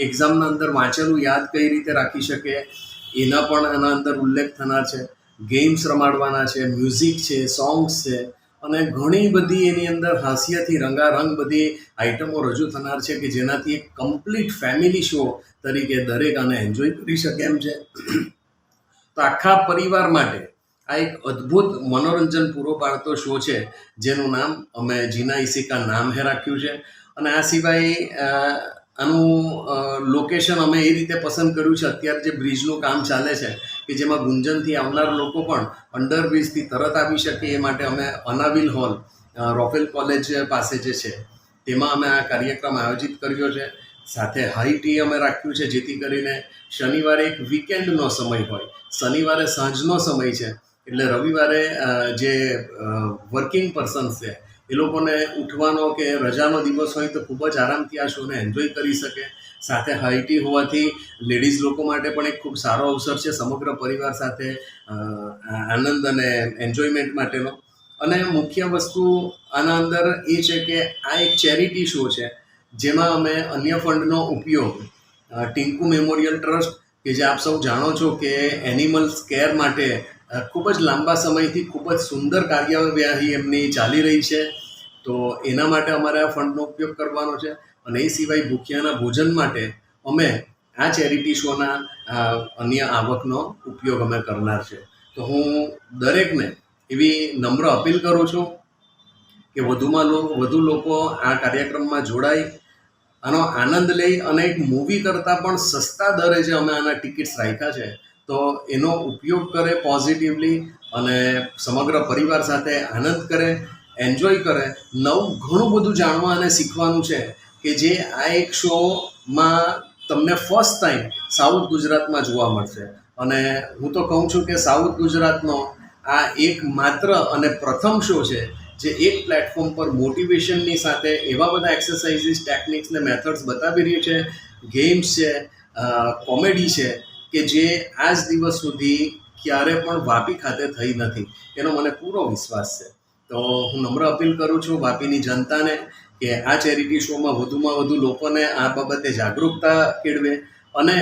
એક્ઝામના અંદર વાંચેલું યાદ કઈ રીતે રાખી શકે એના પણ આના અંદર ઉલ્લેખ થનાર છે। ગેમ્સ રમાડવાના છે, મ્યુઝિક છે, સોંગ્સ છે અને ઘણી બધી એની અંદર હાસ્યથી રંગારંગ બધી આઇટમો રજૂ થનાર છે કે જેનાથી એક કમ્પ્લીટ ફેમિલી શો તરીકે દરેક આને એન્જોય કરી શકે એમ છે। તો આખા પરિવાર માટે આ એક અદ્ભુત મનોરંજન પૂરો પાડતો શો છે જેનું નામ અમે જીના ઇસી કા નામ હે રાખ્યું છે। અને આ સિવાય આનું લોકેશન અમે એ રીતે પસંદ કર્યું છે અત્યારે જે બ્રિજનું કામ ચાલે છે કે જેમાં ગુંજનથી આવનાર લોકો પણ અંડરબ્રિજથી તરત આવી શકે એ માટે અમે અનાવિલ હોલ રોફેલ કોલેજ પાસે જે છે તેમાં અમે આ કાર્યક્રમ આયોજિત કર્યો છે। સાથે હાઈ ટી અમે રાખ્યું છે જેથી કરીને શનિવારે એક વીકેન્ડનો સમય હોય, શનિવારે સાંજનો સમય છે એટલે રવિવારે જે વર્કિંગ પર્સન્સ છે એ લોકોને ઉઠવાનો કે રજાનો દિવસ હોય તો ખૂબ જ આરામથી આ શોને એન્જોય કરી શકે. સાથે હાઈટી હોવાથી લેડીઝ લોકો માટે પણ એક ખૂબ સારો અવસર છે સમગ્ર પરિવાર સાથે આનંદ અને એન્જોયમેન્ટ માટેનો. અને મુખ્ય વસ્તુ આના અંદર એ છે કે આ એક ચેરિટી શો છે જેમાં અમે અન્ય ફંડનો ઉપયોગ ટિંકુ મેમોરિયલ ટ્રસ્ટ કે જે આપ સૌ જાણો છો કે એનિમલ્સ કેર માટે ખૂબ જ લાંબા સમયથી ખૂબ જ સુંદર કાર્યવાહી એમની ચાલી રહી છે, તો એના માટે અમારે આ ફંડનો ઉપયોગ કરવાનો છે. અને એ સિવાય ભૂખ્યાના ભોજન માટે અમે આ ચેરિટી શોના અન્ય આવકનો ઉપયોગ અમે કરનાર છે. તો હું દરેકને એવી નમ્ર અપીલ કરું છું કે વધુ લોકો આ કાર્યક્રમમાં જોડાય, આનો આનંદ લઈ અને એક મૂવી કરતાં પણ સસ્તા દરે જે અમે આના ટિકિટ્સ રાખ્યા છે તો એનો ઉપયોગ કરે પોઝિટિવલી અને સમગ્ર પરિવાર સાથે આનંદ કરે, એન્જોય કરે. ઘણું બધું જાણવા અને શીખવાનું છે કે જે આ એક શોમાં તમને ફર્સ્ટ ટાઈમ સાઉથ ગુજરાતમાં જોવા મળશે. અને હું તો કહું છું કે સાઉથ ગુજરાતનો આ એક માત્ર અને પ્રથમ શો છે જે એક પ્લેટફોર્મ પર મોટિવેશનની સાથે એવા બધા એક્સરસાઇઝીસ, ટેકનિક્સ ને મેથડ્સ બતાવી રહ્યું છે, ગેમ્સ છે, કોમેડી છે કે જે આજ દિવસ સુધી ક્યારે પણ વાપી ખાતે થઈ નથી, એનો મને પૂરો વિશ્વાસ છે. તો હું નમ્ર અપીલ કરું છું વાપીની જનતાને કે આ ચેરિટી શોમાં વધુમાં વધુ લોકોને આ બાબતે જાગૃતતા કેળવે અને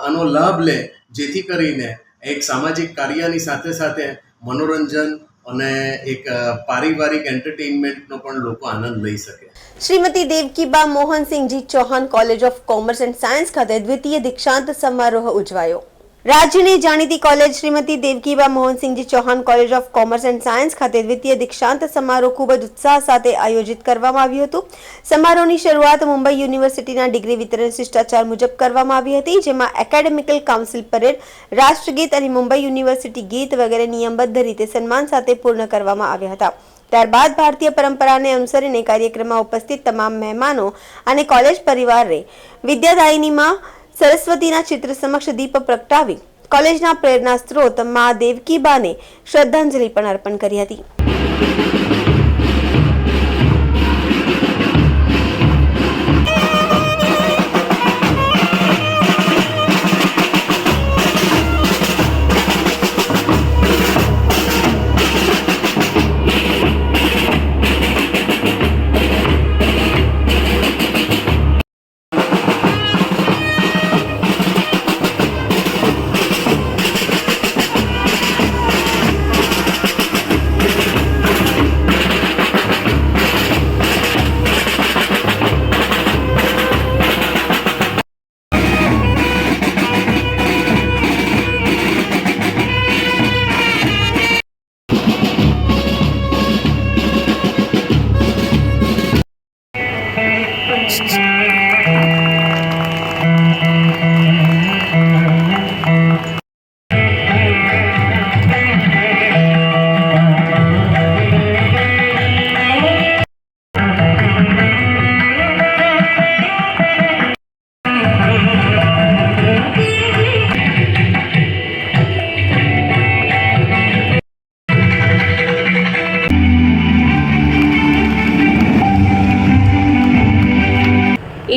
આનો લાભ લે, જેથી કરીને એક સામાજિક કાર્યની સાથે સાથે મનોરંજન અને એક પારિવારિક એન્ટરટેઇનમેન્ટનો પણ લોકો આનંદ લઈ શકે. Shrimati Devkiba Mohansinhji Chauhan college of commerce and science ખાતે દ્વિતીય દીક્ષાંત સમારોહ ઉજવાયો. રાજ્યની જાણીતી college Shrimati Devkiba Mohansinhji Chauhan college of commerce and science ખાતે દ્વિતીય દીક્ષાંત સમારોહ ખૂબ જ ઉત્સાહ સાથે આયોજિત કરવામાં આવ્યું હતું. સમારોહની શરૂઆત મુંબઈ યુનિવર્સિટીના ડિગ્રી વિતરણ શિષ્ટાચાર મુજબ કરવામાં આવી હતી, જેમાં એકેડેમિકલ કાઉન્સિલ પરેડ, રાષ્ટ્રગીત અને મુંબઈ યુનિવર્સિટી ગીત વગેરે નિયમબદ્ધ રીતે સન્માન સાથે પૂર્ણ કરવામાં આવ્યા હતા. ત્યારબાદ ભારતીય પરંપરાને અનુસરીને કાર્યક્રમમાં ઉપસ્થિત તમામ મહેમાનો અને કોલેજ પરિવારે વિદ્યાદાયિનીમાં સરસ્વતીના ચિત્ર સમક્ષ દીપ પ્રગટાવી કોલેજના પ્રેરણા સ્ત્રોત મા દેવકીબાને શ્રદ્ધાંજલિ પણ અર્પણ કરી હતી.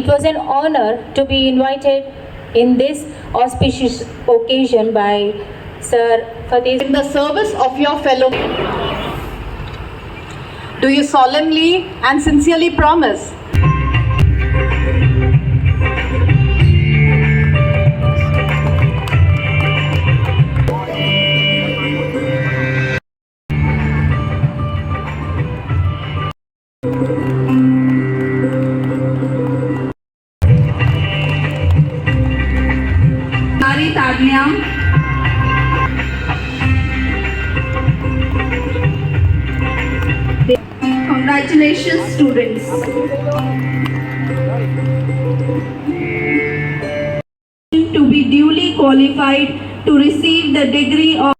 It was an honor to be invited in this auspicious occasion by Sir Fateh. In the service of your fellow, do you solemnly and sincerely promise? Congratulations, students. To be duly qualified to receive the degree of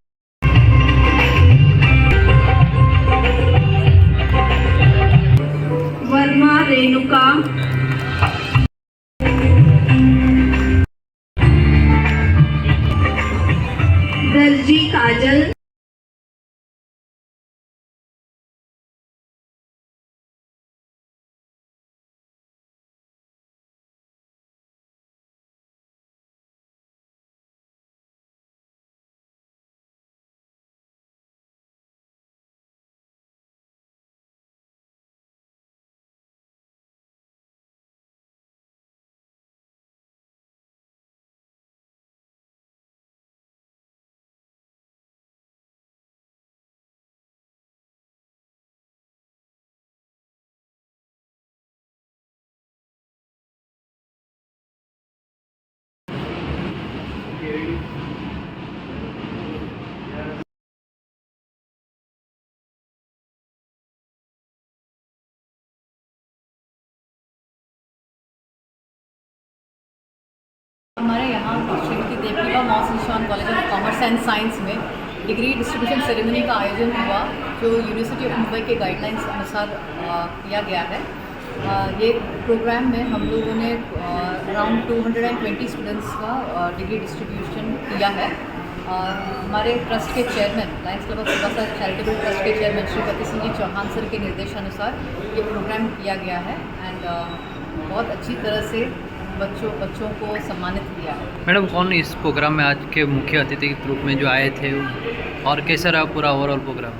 Verma Renuka, Darji Kajal. यहाँ Shrimati देवकीबा moss निशान college of commerce and science में degree distribution ceremony का आयोजन हुआ, जो university of Mumbai के guidelines अनुसार किया गया है। ये प्रोग्राम में हम लोगों ने अराउंड 220 स्टूडेंट्स का डिग्री डिस्ट्रीब्यूशन किया है। हमारे ट्रस्ट के chairman, Lions club of Silvassa charitable trust के चेयरमैन श्री पति सिंह जी चौहान सर के निर्देशानुसार ये प्रोग्राम किया गया है एंड बहुत अच्छी तरह से बच्चों को सम्मानित किया है। मैडम, कौन इस प्रोग्राम में आज के मुख्य अतिथि के रूप में जो आए थे और कैसा रहा पूरा ओवरऑल प्रोग्राम?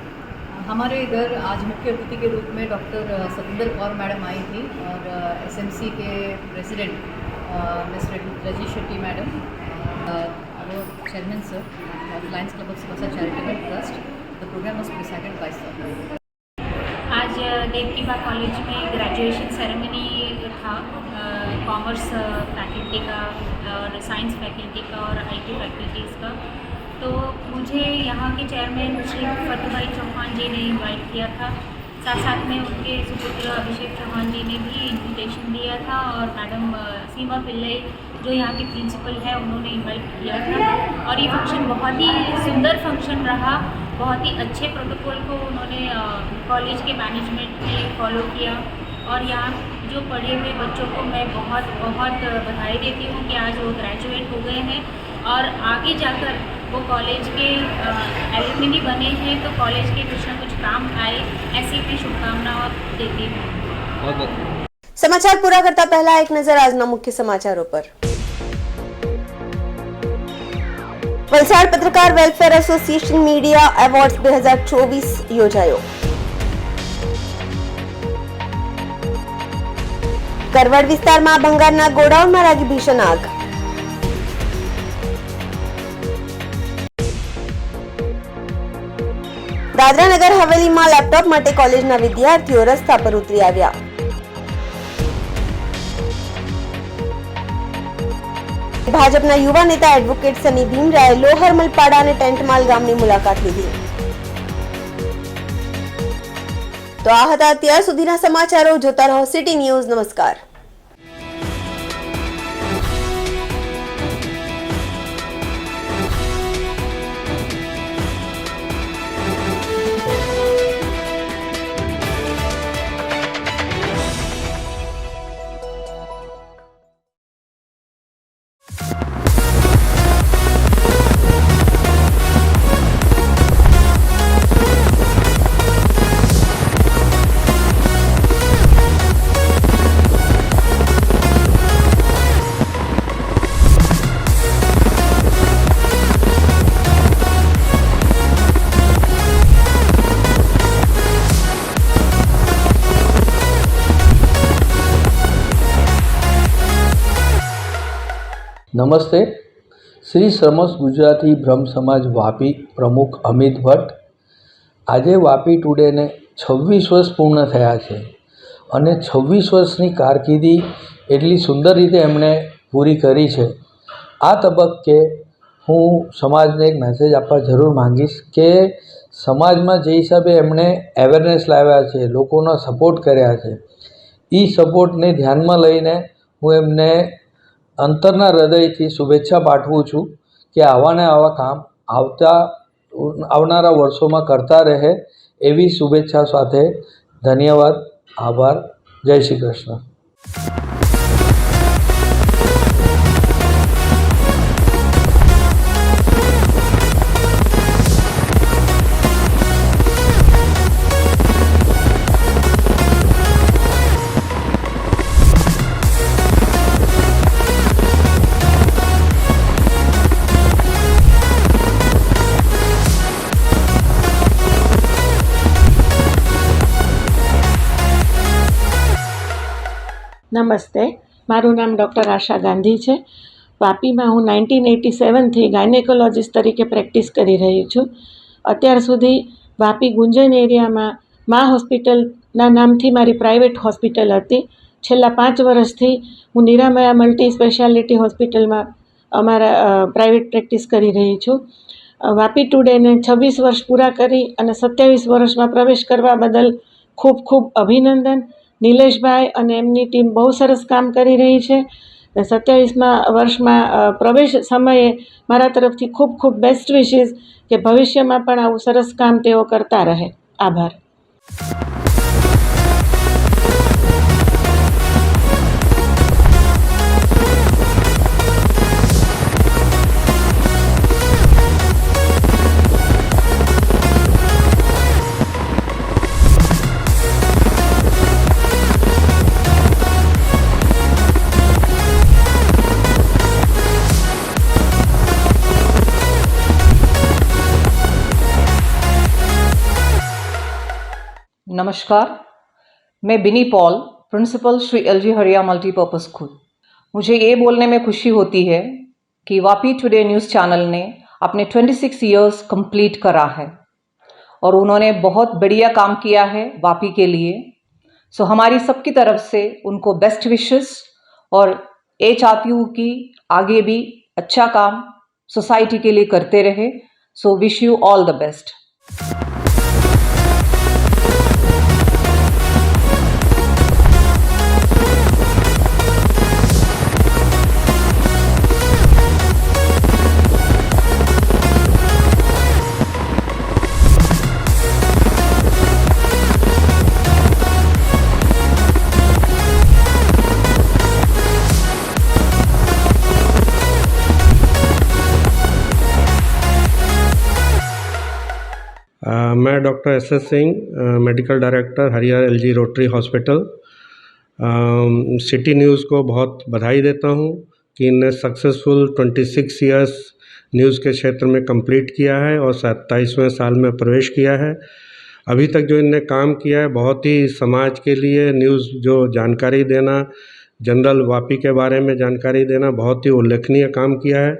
हमारे इधर आज मुख्य अतिथि के रूप में डॉक्टर सतिंदर कौर मैडम आई थी और SMC के president miss Raji Shetty madam, chairman sir of lions club of Silvassa charitable trust. The programme was president by sir. आज देवकीबा कॉलेज में ग्रेजुएशन सेरेमनी था, कॉमर्स फैकल्टी का और साइंस फैकल्टी का और IT फैकल्टीज़ का। तो मुझे यहाँ के चेयरमैन श्री फतेहभाई चौहान जी ने इनवाइट किया था, साथ में उनके सुपुत्र अभिषेक चौहान जी ने भी इन्विटेशन दिया था और मैडम सीमा पिल्लई जो यहाँ की प्रिंसिपल है उन्होंने इनवाइट किया था। और ये फंक्शन बहुत ही सुंदर फंक्शन रहा, बहुत ही अच्छे प्रोटोकॉल को उन्होंने कॉलेज के मैनेजमेंट ने फॉलो किया और यहाँ जो पढ़े हुए बच्चों को मैं बहुत बधाई देती हूँ कि आज वो ग्रेजुएट हो गए हैं और आगे जाकर वो कॉलेज के एलुमनी बने हैं तो कॉलेज के कुछ ना कुछ काम आए, ऐसी भी शुभकामनाएं देती हूँ। समाचार पूरा करता पहला एक नजर આજના મુખ્ય સમાચારો પર। વલસાડ પત્રકાર વેલફેર એસોસિએશન મીડિયા એવોર્ડ્સ 2024 યોજાયો। કરવડ વિસ્તારમાં ભંગારના ગોડાઉનમાં લાગી ભીષણ આગ। દાદરા નગર હવેલીમાં લેપટોપ માટે કોલેજના વિદ્યાર્થીઓ રસ્તા પર ઉતરી આવ્યા। ભાજપના યુવા નેતા એડવોકેટ સની ભીમરાએ લોહરમલપાડા અને ટેન્ટમાલ ગામની મુલાકાત લીધી। તો આ હતા અત્યાર સુધીના સમાચારો। જોતા રહો સિટી ન્યૂઝ। નમસ્કાર। નમસ્તે, શ્રી સમસ્ત ગુજરાતી બ્રહ્મ સમાજ વાપી પ્રમુખ અમિત ભટ્ટ। આજે વાપી ટુડેને 26 વર્ષ પૂર્ણ થયા છે અને 26 વર્ષની કારકિર્દી એટલી સુંદર રીતે એમણે પૂરી કરી છે। આ તબક્કે હું સમાજને એક મેસેજ આપવા જરૂર માંગીશ કે સમાજમાં જે હિસાબે એમણે અવેરનેસ લાવ્યા છે, લોકોનો સપોર્ટ કર્યા છે, એ સપોર્ટને ધ્યાનમાં લઈને હું એમને અંતરના હૃદયથી શુભેચ્છા પાઠવું છું કે આવા ને આવા કામ આવનારા વર્ષોમાં કરતા રહે એવી શુભેચ્છા સાથે ધન્યવાદ, આભાર, જય શ્રી કૃષ્ણ। નમસ્તે, મારું નામ ડૉક્ટર આશા ગાંધી છે। વાપીમાં હું 1987થી ગાયનેકોલોજીસ્ટ તરીકે પ્રેક્ટિસ કરી રહી છું। અત્યાર સુધી વાપી ગુંજન એરિયામાં મા હોસ્પિટલના નામથી મારી પ્રાઇવેટ હોસ્પિટલ હતી। છેલ્લા 5 વર્ષથી હું નિરામયા મલ્ટી સ્પેશિયાલિટી હોસ્પિટલમાં અમારા પ્રાઇવેટ પ્રેક્ટિસ કરી રહી છું। વાપી ટુડેને 26 વર્ષ પૂરા કરી અને 27 વર્ષમાં પ્રવેશ કરવા બદલ ખૂબ ખૂબ અભિનંદન। નિલેશભાઈ અને એમની ટીમ બહુ સરસ કામ કરી રહી છે। 27મા વર્ષમાં પ્રવેશ સમયે મારા તરફથી ખૂબ ખૂબ બેસ્ટ વિશીસ કે ભવિષ્યમાં પણ આવું સરસ કામ તેઓ કરતા રહે. આભાર. नमस्कार, मैं बिनी पॉल, प्रिंसिपल श्री एलजी हरिया मल्टीपर्पज़ स्कूल। मुझे ये बोलने में खुशी होती है कि वापी टुडे न्यूज़ चैनल ने अपने 26 इयर्स कंप्लीट करा है और उन्होंने बहुत बढ़िया काम किया है वापी के लिए। सो हमारी सबकी तरफ से उनको बेस्ट विशेस और ये चाहती हूँ कि आगे भी अच्छा काम सोसाइटी के लिए करते रहे। So wish you all the best. मैं doctor S Singh, medical director Haryana LG Rotary hospital. City news को बहुत बधाई देता हूँ कि इन्हें सक्सेसफुल 26 इयर्स न्यूज़ के क्षेत्र में कंप्लीट किया है और 27वें साल में प्रवेश किया है। अभी तक जो इनने काम किया है बहुत ही समाज के लिए न्यूज़ जो जानकारी देना, जनरल वापी के बारे में जानकारी देना बहुत ही उल्लेखनीय काम किया है।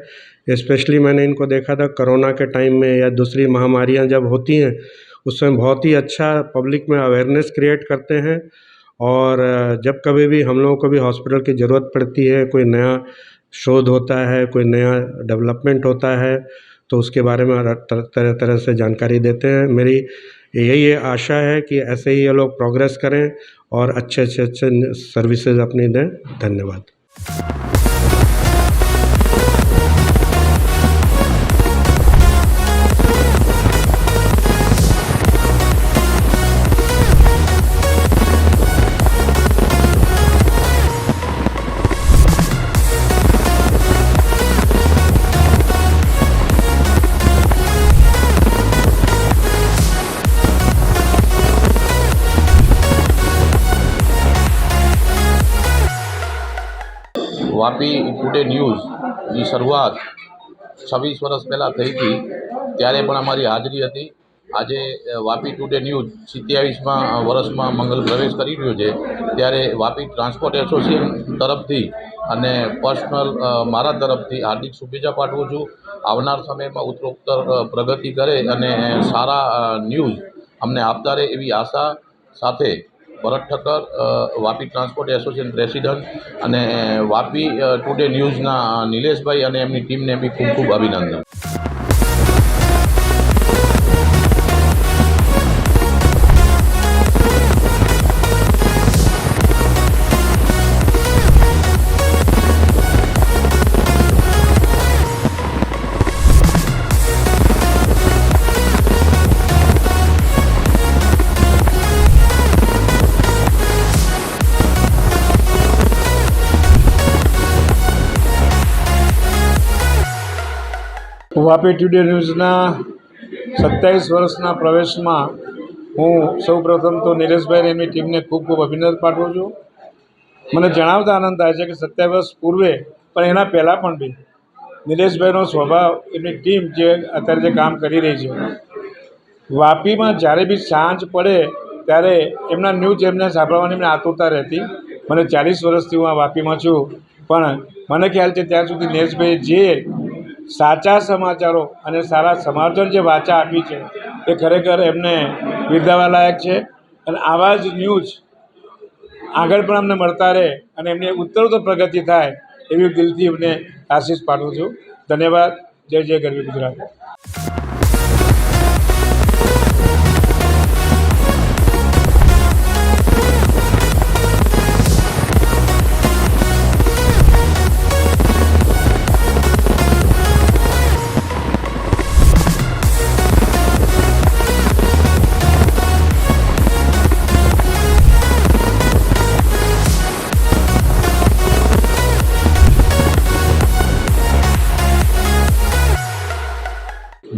स्पेशली मैंने इनको देखा था कोरोना के टाइम में या दूसरी महामारियां जब होती हैं उसमें बहुत ही अच्छा पब्लिक में अवेयरनेस क्रिएट करते हैं। और जब कभी भी हम लोगों को भी हॉस्पिटल की ज़रूरत पड़ती है, कोई नया शोध होता है, कोई नया डेवलपमेंट होता है, तो उसके बारे में तरह तरह से जानकारी देते हैं। मेरी यही आशा है कि ऐसे ही ये लोग प्रोग्रेस करें और अच्छे सर्विसेज अपनी दें। धन्यवाद। વાપી ટુડે ન્યૂઝની શરૂઆત 26 વર્ષ પહેલાં થઈ હતી, ત્યારે પણ અમારી હાજરી હતી। આજે વાપી ટુડે ન્યૂઝ 27મા વર્ષમાં મંગલ પ્રવેશ કરી રહ્યો છે, ત્યારે વાપી ટ્રાન્સપોર્ટ એસોસિએશન તરફથી અને પર્સનલ મારા તરફથી હાર્દિક શુભેચ્છા પાઠવું છું। આવનાર સમયમાં ઉત્તરોત્તર પ્રગતિ કરે અને સારા ન્યૂઝ અમને આપતા રહે એવી આશા સાથે Bharat Thakkar, Vapi transport association president અને વાપી ટુડે ન્યૂઝના નિલેશભાઈ અને એમની ટીમને બી ખૂબ ખૂબ અભિનંદન। વાપી ટુડે ન્યૂઝના 27 વર્ષના પ્રવેશમાં હું સૌપ્રથમ તો નિલેશભાઈ અને એમની ટીમને ખૂબ ખૂબ અભિનંદન પાઠવું છું। મને જણાવતા આનંદ થાય છે કે 27 વર્ષ પૂર્વે પણ એના પહેલાં પણ બી નિલેશભાઈનો સ્વભાવ, એમની ટીમ જે અત્યારે જે કામ કરી રહી છે, વાપીમાં જ્યારે બી સાંજ પડે ત્યારે એમના ન્યૂઝ એમને સાંભળવાની એમને આતુરતા રહેતી। મને 40 વર્ષથી હું આ વાપીમાં છું, પણ મને ખ્યાલ છે ત્યાં સુધી નિલેશભાઈએ જે સાચા સમાચારો અને સારા સમાચાર જે વાચા આપી છે એ ખરેખર એમને બિરદાવવા લાયક છે। અને આવા જ ન્યૂઝ આગળ પણ અમને મળતા રહે અને એમની ઉત્તરોત્તર પ્રગતિ થાય એવી દિલથી એમને આશીષ પાઠવું છું। ધન્યવાદ। જય જય ગરવી ગુજરાત।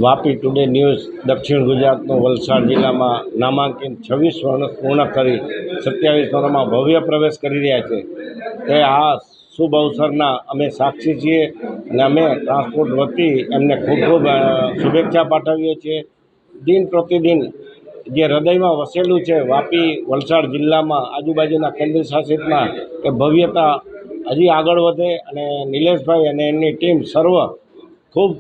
વાપી ટુડે ન્યૂઝ દક્ષિણ ગુજરાતનો વલસાડ જિલ્લામાં નામાંકિત 26 વર્ષ પૂર્ણ કરી 27 વર્ષમાં ભવ્ય પ્રવેશ કરી રહ્યા છે તે આ શુભ અવસરના અમે સાક્ષી છીએ અને અમે ટ્રાન્સપોર્ટ વતી એમને ખૂબ ખૂબ શુભેચ્છા પાઠવીએ છીએ. દિન પ્રતિદિન જે હૃદયમાં વસેલું છે વાપી વલસાડ જિલ્લામાં આજુબાજુના કેન્દ્ર શાસિતમાં એ ભવ્યતા હજી આગળ વધે અને નિલેશભાઈ અને એમની ટીમ સર્વ ખૂબ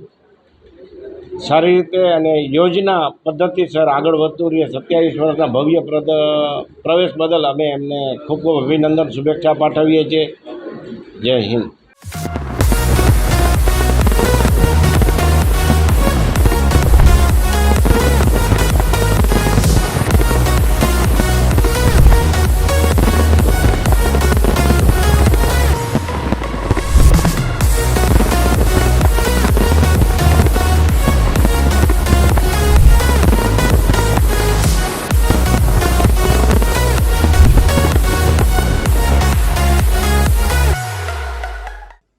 સારી રીતે અને યોજના પદ્ધતિસર આગળ વધતું રહે. 27 વર્ષના ભવ્ય પ્રવેશ બદલ અમે એમને ખૂબ ખૂબ અભિનંદન શુભેચ્છા પાઠવીએ છીએ. જય હિન્દ.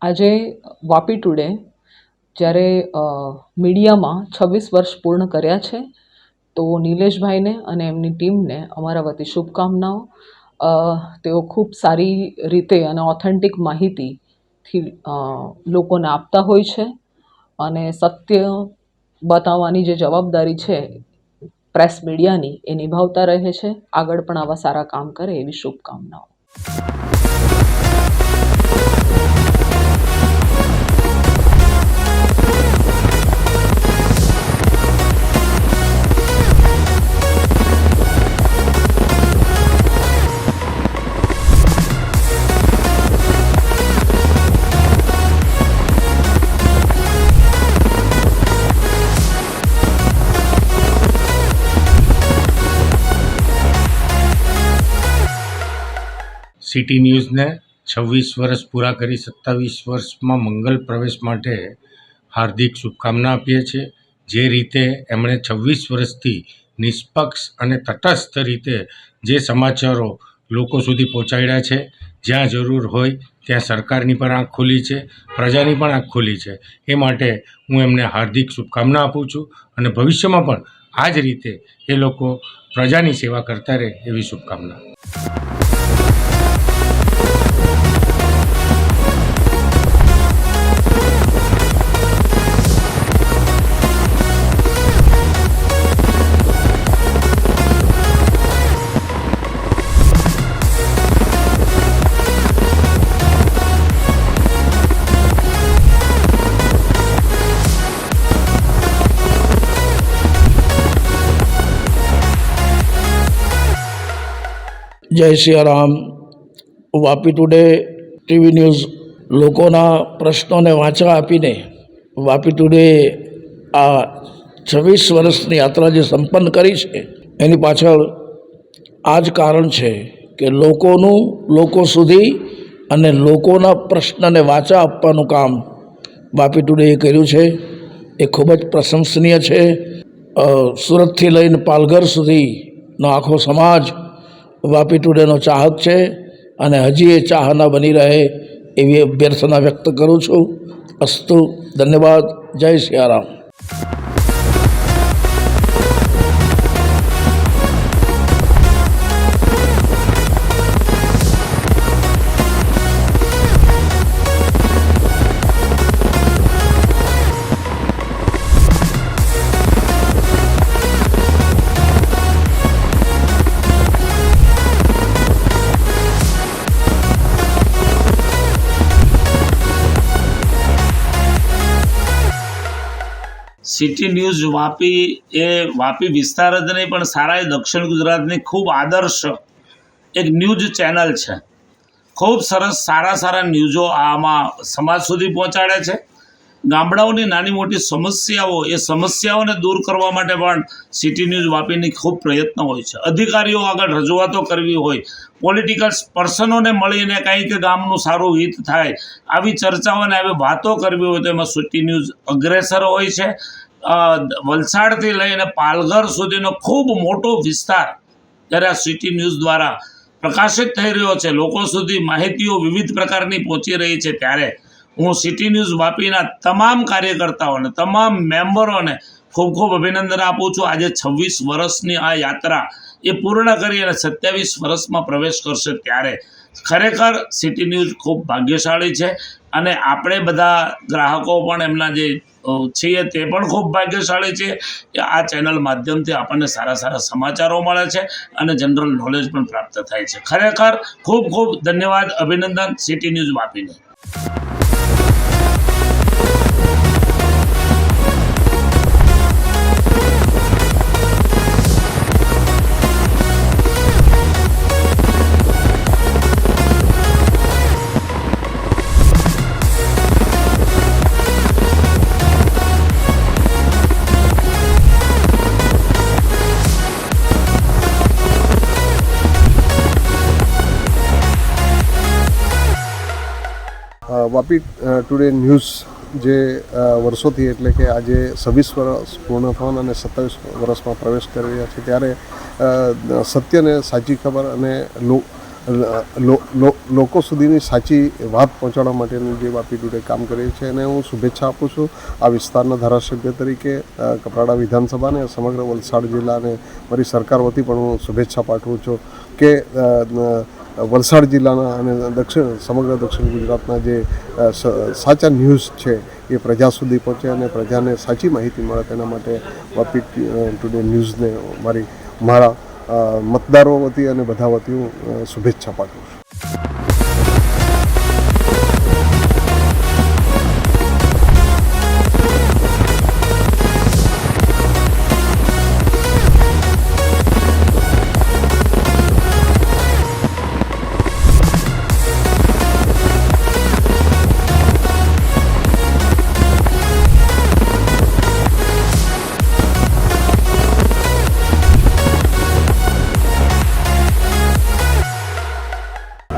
આજે વાપી ટુડે જ્યારે મીડિયામાં 26 વર્ષ પૂર્ણ કર્યા છે તો નિલેશભાઈને અને એમની ટીમને અમારા વતી શુભકામનાઓ. તેઓ ખૂબ સારી રીતે અને ઓથેન્ટિક માહિતીથી લોકોને આપતા હોય છે અને સત્ય બતાવવાની જે જવાબદારી છે પ્રેસ મીડિયાની એ નિભાવતા રહે છે. આગળ પણ આવા સારા કામ કરે એવી શુભકામનાઓ. સિટી ન્યૂઝને 26 વર્ષ પૂરા કરી 27 વર્ષમાં મંગલ પ્રવેશ માટે હાર્દિક શુભકામના આપીએ છીએ. જે રીતે એમણે 26 વર્ષથી નિષ્પક્ષ અને તટસ્થ રીતે જે સમાચારો લોકો સુધી પહોંચાડ્યા છે, જ્યાં જરૂર હોય ત્યાં સરકારની પણ આંખ ખોલી છે, પ્રજાની પણ આંખ ખોલી છે. એ માટે હું એમને હાર્દિક શુભકામના આપું છું અને ભવિષ્યમાં પણ આ જ રીતે એ લોકો પ્રજાની સેવા કરતા રહે એવી શુભકામના. જય Siyaram. Vapi today TV news લોકોના પ્રશ્નોને વાંચા આપીને વાપી ટુડે આ 26 વર્ષની યાત્રા જે સંપન્ન કરી છે એની પાછળ આ જ કારણ છે કે લોકોનું લોકો સુધી અને લોકોના પ્રશ્નને વાંચા આપવાનું કામ વાપી ટુડેએ કર્યું છે. એ ખૂબ જ પ્રશંસનીય છે. સુરતથી લઈને પાલઘર સુધીનો આખો સમાજ વાપી ટુડેનો ચાહક છે અને હજી એ ચાહના બની રહે એવી અભ્યર્થના વ્યક્ત કરું છું. અસ્તુ. ધન્યવાદ. જય સિયારામ. સિટી ન્યૂઝ વાપી એ વાપી વિસ્તાર જ નહીં પણ સારા એ દક્ષિણ ગુજરાતની ખૂબ આદર્શ એક ન્યૂઝ ચેનલ છે. ખૂબ સરસ સારા ન્યૂઝો આમાં સમાજ સુધી પહોંચાડે છે. ગામડાઓની નાની મોટી સમસ્યાઓ એ સમસ્યાઓને દૂર કરવા માટે પણ સિટી ન્યૂઝ વાપીની ખૂબ પ્રયત્ન હોય છે. અધિકારીઓ આગળ રજૂઆતો કરવી હોય, પોલિટિકલ પર્સનોને મળીને કંઈક ગામનું સારું હિત થાય આવી ચર્ચાઓને આવી વાતો કરવી હોય તો એમાં સિટી ન્યૂઝ અગ્રેસર હોય છે. વલસાડથી લઈને પાલઘર સુધીનો ખૂબ મોટો વિસ્તાર જ્યારે આ સિટી ન્યૂઝ દ્વારા પ્રકાશિત થઈ રહ્યો છે, લોકો સુધી માહિતીઓ વિવિધ પ્રકારની પહોંચી રહી છે, ત્યારે હું સિટી ન્યૂઝ વાપીના તમામ કાર્યકર્તાઓને તમામ મેમ્બરોને ખૂબ ખૂબ અભિનંદન આપું છું. આજે 26 વર્ષની આ યાત્રા એ પૂર્ણ કરી અને 27 વર્ષમાં પ્રવેશ કરશે ત્યારે ખરેખર સિટી ન્યૂઝ ખૂબ ભાગ્યશાળી છે અને આપણે બધા ગ્રાહકો પણ એમના જે છીએ તે પણ ખૂબ ભાગ્યશાળી છે કે આ ચેનલ માધ્યમથી આપણને સારા સારા સમાચારો મળે છે અને જનરલ નોલેજ પણ પ્રાપ્ત થાય છે. ખરેખર ખૂબ ખૂબ ધન્યવાદ, અભિનંદન સિટી ન્યૂઝ વાપીને. વાપી ટુડે ન્યૂઝ જે વર્ષોથી એટલે કે આજે 26 વર્ષ પૂર્ણ થવાના અને 27 વર્ષમાં પ્રવેશ કરી રહ્યા છે ત્યારે સત્યને સાચી ખબર અને લોકો સુધીની સાચી વાત પહોંચાડવા માટેનું જે વાપી ટુડે કામ કરે છે એને હું શુભેચ્છા આપું છું. આ વિસ્તારના ધારાસભ્ય તરીકે કપરાડા વિધાનસભાને સમગ્ર વલસાડ જિલ્લાને મારી સરકાર વતી પણ હું શુભેચ્છા પાઠવું છું કે વલસાડ જિલ્લાના અને સમગ્ર દક્ષિણ ગુજરાતના જે સાચા ન્યૂઝ છે એ પ્રજા સુધી પહોંચે અને પ્રજાને સાચી માહિતી મળે તેના માટે વાપી ટુડે ન્યૂઝને મારા મતદારો વતી અને બધા વતી હું શુભેચ્છા પાઠવું છું.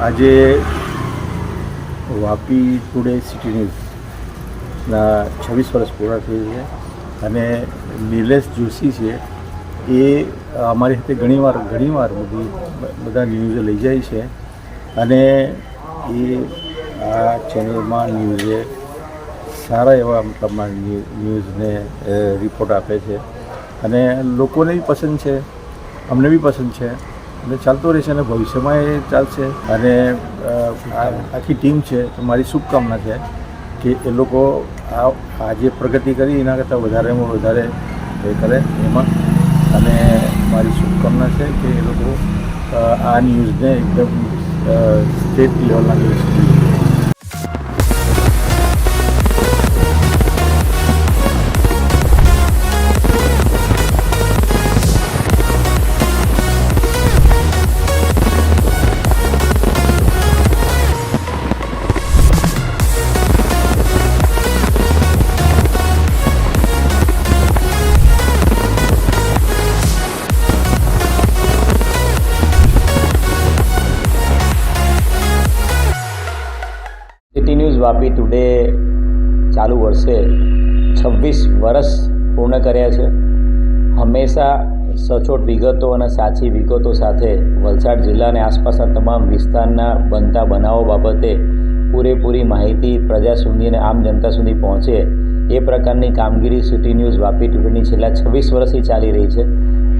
આજે વાપી ટુડે સિટી ન્યૂઝના 26 વર્ષ પૂરા થઈ છે અને નિલેશ જોશી છે એ અમારી સાથે ઘણીવાર બધા ન્યૂઝ લઈ જાય છે અને એ આ ચેનલમાં ન્યૂઝે સારા એવા મતલબમાં ન્યૂઝને રિપોર્ટ આપે છે અને લોકોને બી પસંદ છે, અમને બી પસંદ છે અને ચાલતો રહેશે અને ભવિષ્યમાં એ ચાલશે. અને આખી ટીમ છે તો મારી શુભકામના છે કે એ લોકો આજે પ્રગતિ કરી એના કરતાં વધારેમાં વધારે એ કરે એમાં, અને મારી શુભકામના છે કે એ લોકો આ ન્યૂઝને એકદમ સ્ટેટ લેવલના news city news Vapi today ચાલુ વર્ષે 26 વર્ષ પૂર્ણ કર્યા છે. હંમેશા સચોટ વિગતો અને સાચી વિગતો સાથે વલસાડ જિલ્લા અને આસપાસના તમામ વિસ્તારના બનતા બનાવો બાબતે પૂરેપૂરી માહિતી પ્રજા સુધી અને આમ જનતા સુધી પહોંચે એ પ્રકારની કામગીરી સિટી ન્યૂઝ વાપી ટુડેની છેલ્લા 26 વર્ષથી ચાલી રહી છે.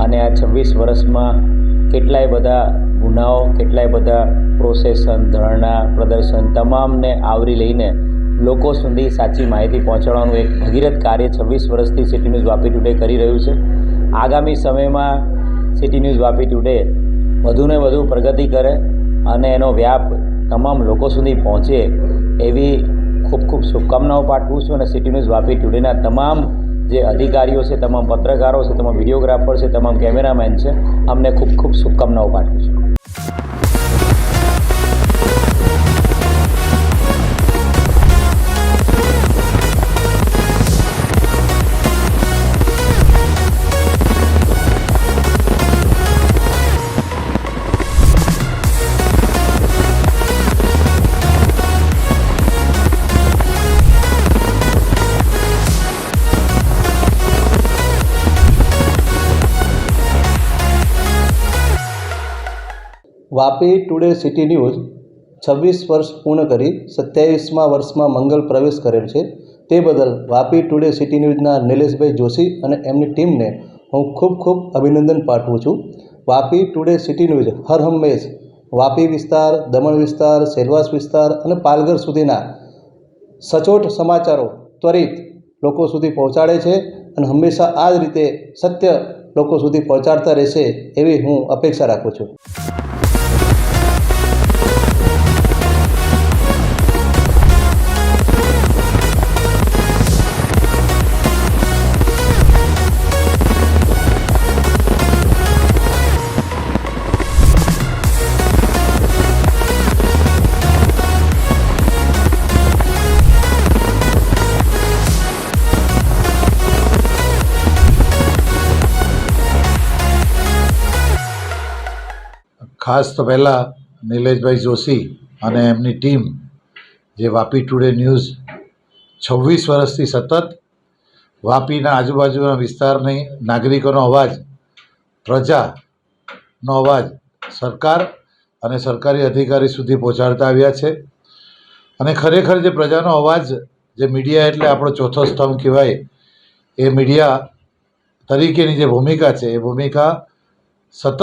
અને આ 26 વર્ષમાં કેટલાય બધા ગુનાઓ, કેટલાય બધા પ્રોસેસન, ધરણા, પ્રદર્શન તમામને આવરી લઈને લોકો સુધી સાચી માહિતી પહોંચાડવાનું એક ભગીરથ કાર્ય 26 વર્ષથી સિટી ન્યૂઝ વાપી ટુડે કરી રહ્યું છે. આગામી સમયમાં સિટી ન્યૂઝ વાપી ટુડે વધુને વધુ પ્રગતિ કરે અને એનો વ્યાપ તમામ લોકો સુધી પહોંચે એવી ખૂબ ખૂબ શુભકામનાઓ પાઠવું છું. અને સિટી ન્યૂઝ વાપી ટુડેના તમામ જે અધિકારીઓ છે, તમામ પત્રકારો છે, તમામ વિડીયોગ્રાફર છે, તમામ કેમેરામેન છે, અમને ખૂબ ખૂબ શુભકામનાઓ પાઠવું છું. વાપી ટુડે સિટી ન્યૂઝ 26 વર્ષ પૂર્ણ કરી 27મા વર્ષમાં મંગલ પ્રવેશ કરેલ છે. તે બદલ વાપી ટુડે સિટી ન્યૂઝના નિલેશભાઈ જોશી અને એમની ટીમને હું ખૂબ ખૂબ અભિનંદન પાઠવું છું. વાપી ટુડે સિટી ન્યૂઝ હર હંમેશ વાપી વિસ્તાર, દમણ વિસ્તાર, સેલવાસ વિસ્તાર અને પાલઘર સુધીના સચોટ સમાચારો ત્વરિત લોકો સુધી પહોંચાડે છે અને હંમેશા આ જ રીતે સત્ય લોકો સુધી પહોંચાડતા રહેશે એવી હું અપેક્ષા રાખું છું. ખાસ તો પહેલાં નિલેશભાઈ જોશી અને એમની ટીમ જે વાપી ટુડે ન્યૂઝ 26 વર્ષથી સતત વાપીના આજુબાજુના વિસ્તારની નાગરિકોનો અવાજ, પ્રજાનો અવાજ સરકાર અને સરકારી અધિકારી સુધી પહોંચાડતા આવ્યા છે. અને ખરેખર જે પ્રજાનો અવાજ, જે મીડિયા એટલે આપણો ચોથો સ્તંભ કહેવાય, એ મીડિયા તરીકેની જે ભૂમિકા છે એ ભૂમિકા સતત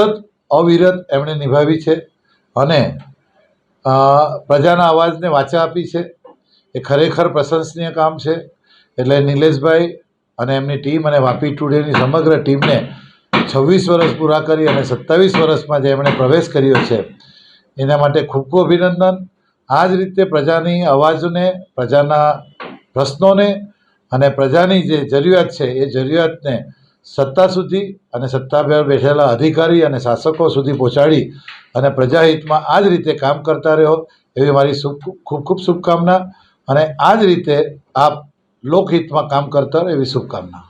અવિરત એમણે નિભાવી છે અને પ્રજાના અવાજને વાચા આપી છે. એ ખરેખર પ્રશંસનીય કામ છે. એટલે નિલેશભાઈ અને એમની ટીમ અને વાપી ટુડેની સમગ્ર ટીમને 26 વર્ષ પૂરા કરી અને 27 વર્ષમાં જે એમણે પ્રવેશ કર્યો છે એના માટે ખૂબ ખૂબ અભિનંદન. આ જ રીતે પ્રજાની અવાજને, પ્રજાના પ્રશ્નોને અને પ્રજાની જે જરૂરિયાત છે એ જરૂરિયાતને સત્તા સુધી અને સત્તા પર બેઠેલા અધિકારી અને શાસકો સુધી પહોંચાડી અને પ્રજાહિતમાં આ જ રીતે કામ કરતા રહ્યો એવી મારી ખૂબ ખૂબ શુભકામના. અને આ જ રીતે આપ લોકહિતમાં કામ કરતા રહો એવી શુભકામના.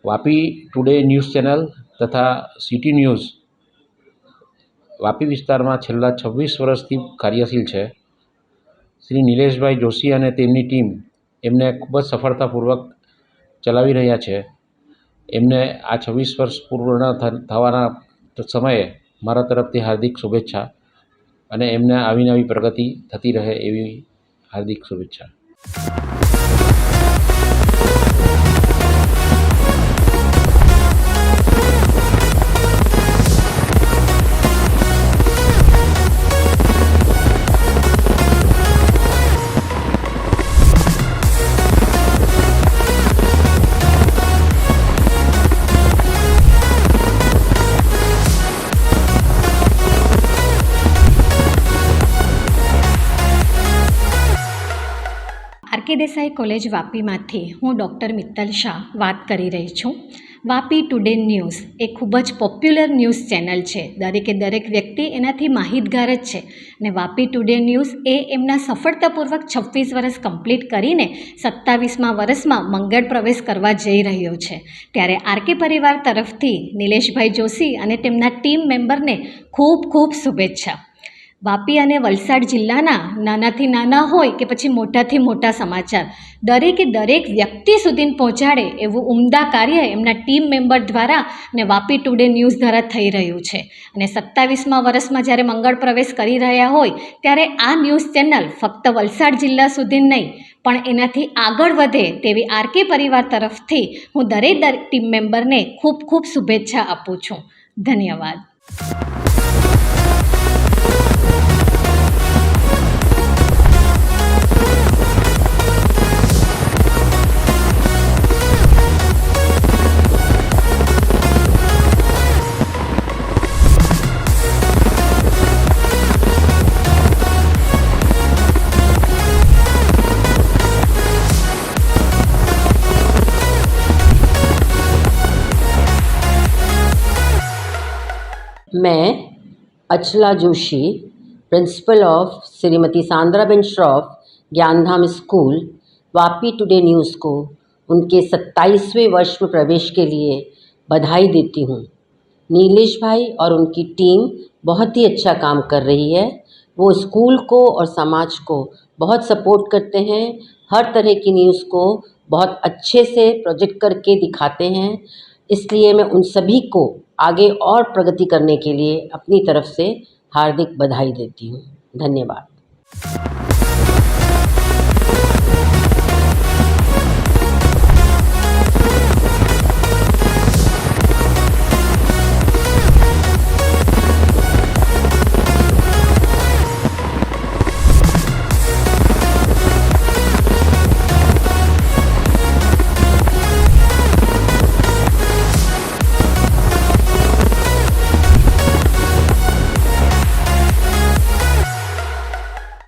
વાપી ટુડે ન્યૂઝ ચેનલ તથા સિટી ન્યૂઝ વાપી વિસ્તારમાં છેલ્લા 26 વર્ષથી કાર્યશીલ છે. શ્રી નિલેશભાઈ જોશી અને તેમની ટીમ એમને ખૂબ જ સફળતાપૂર્વક ચલાવી રહ્યા છે. એમને આ 26 વર્ષ પૂર્ણ થવાના સમયે મારા તરફથી હાર્દિક શુભેચ્છા અને એમને આવી નવી પ્રગતિ થતી રહે એવી હાર્દિક શુભેચ્છા. આર.કે. દેસાઈ કોલેજ વાપીમાંથી હું ડૉક્ટર મિત્તલ શાહ વાત કરી રહી છું. વાપી ટુડે ન્યૂઝ એ ખૂબ જ પોપ્યુલર ન્યૂઝ ચેનલ છે. દરેક વ્યક્તિ એનાથી માહિતગાર જ છે. અને વાપી ટુડે ન્યૂઝ એ એમના સફળતાપૂર્વક 26 વર્ષ કમ્પ્લીટ કરીને 27મા વર્ષમાં મંગળ પ્રવેશ કરવા જઈ રહ્યો છે. ત્યારે આર.કે. પરિવાર તરફથી નિલેશભાઈ જોશી અને તેમના ટીમ મેમ્બરને ખૂબ ખૂબ શુભેચ્છા. વાપી અને વલસાડ જિલ્લાના નાનાથી નાના હોય કે પછી મોટાથી મોટા સમાચાર દરેક વ્યક્તિ સુધી પહોંચાડે એવું ઉમદા કાર્ય એમના ટીમ મેમ્બર દ્વારા અને વાપી ટુડે ન્યૂઝ દ્વારા થઈ રહ્યું છે. અને 27મા વર્ષમાં જ્યારે મંગળ પ્રવેશ કરી રહ્યા હોય ત્યારે આ ન્યૂઝ ચેનલ ફક્ત વલસાડ જિલ્લા સુધી નહીં પણ એનાથી આગળ વધે તેવી આર.કે. પરિવાર તરફથી હું દરેક ટીમ મેમ્બરને ખૂબ ખૂબ શુભેચ્છા આપું છું. ધન્યવાદ. मैं Achala Joshi principal of Shrimati Sandraben Shroff Gyandham school Vapi today news को उनके 27वें वर्ष में प्रवेश के लिए बधाई देती हूँ। नीलेश भाई और उनकी टीम बहुत ही अच्छा काम कर रही है। वो स्कूल को और समाज को बहुत सपोर्ट करते हैं, हर तरह की न्यूज़ को बहुत अच्छे से प्रोजेक्ट करके दिखाते हैं। इसलिए मैं उन सभी को आगे और प्रगति करने के लिए अपनी तरफ से हार्दिक बधाई देती हूँ। धन्यवाद।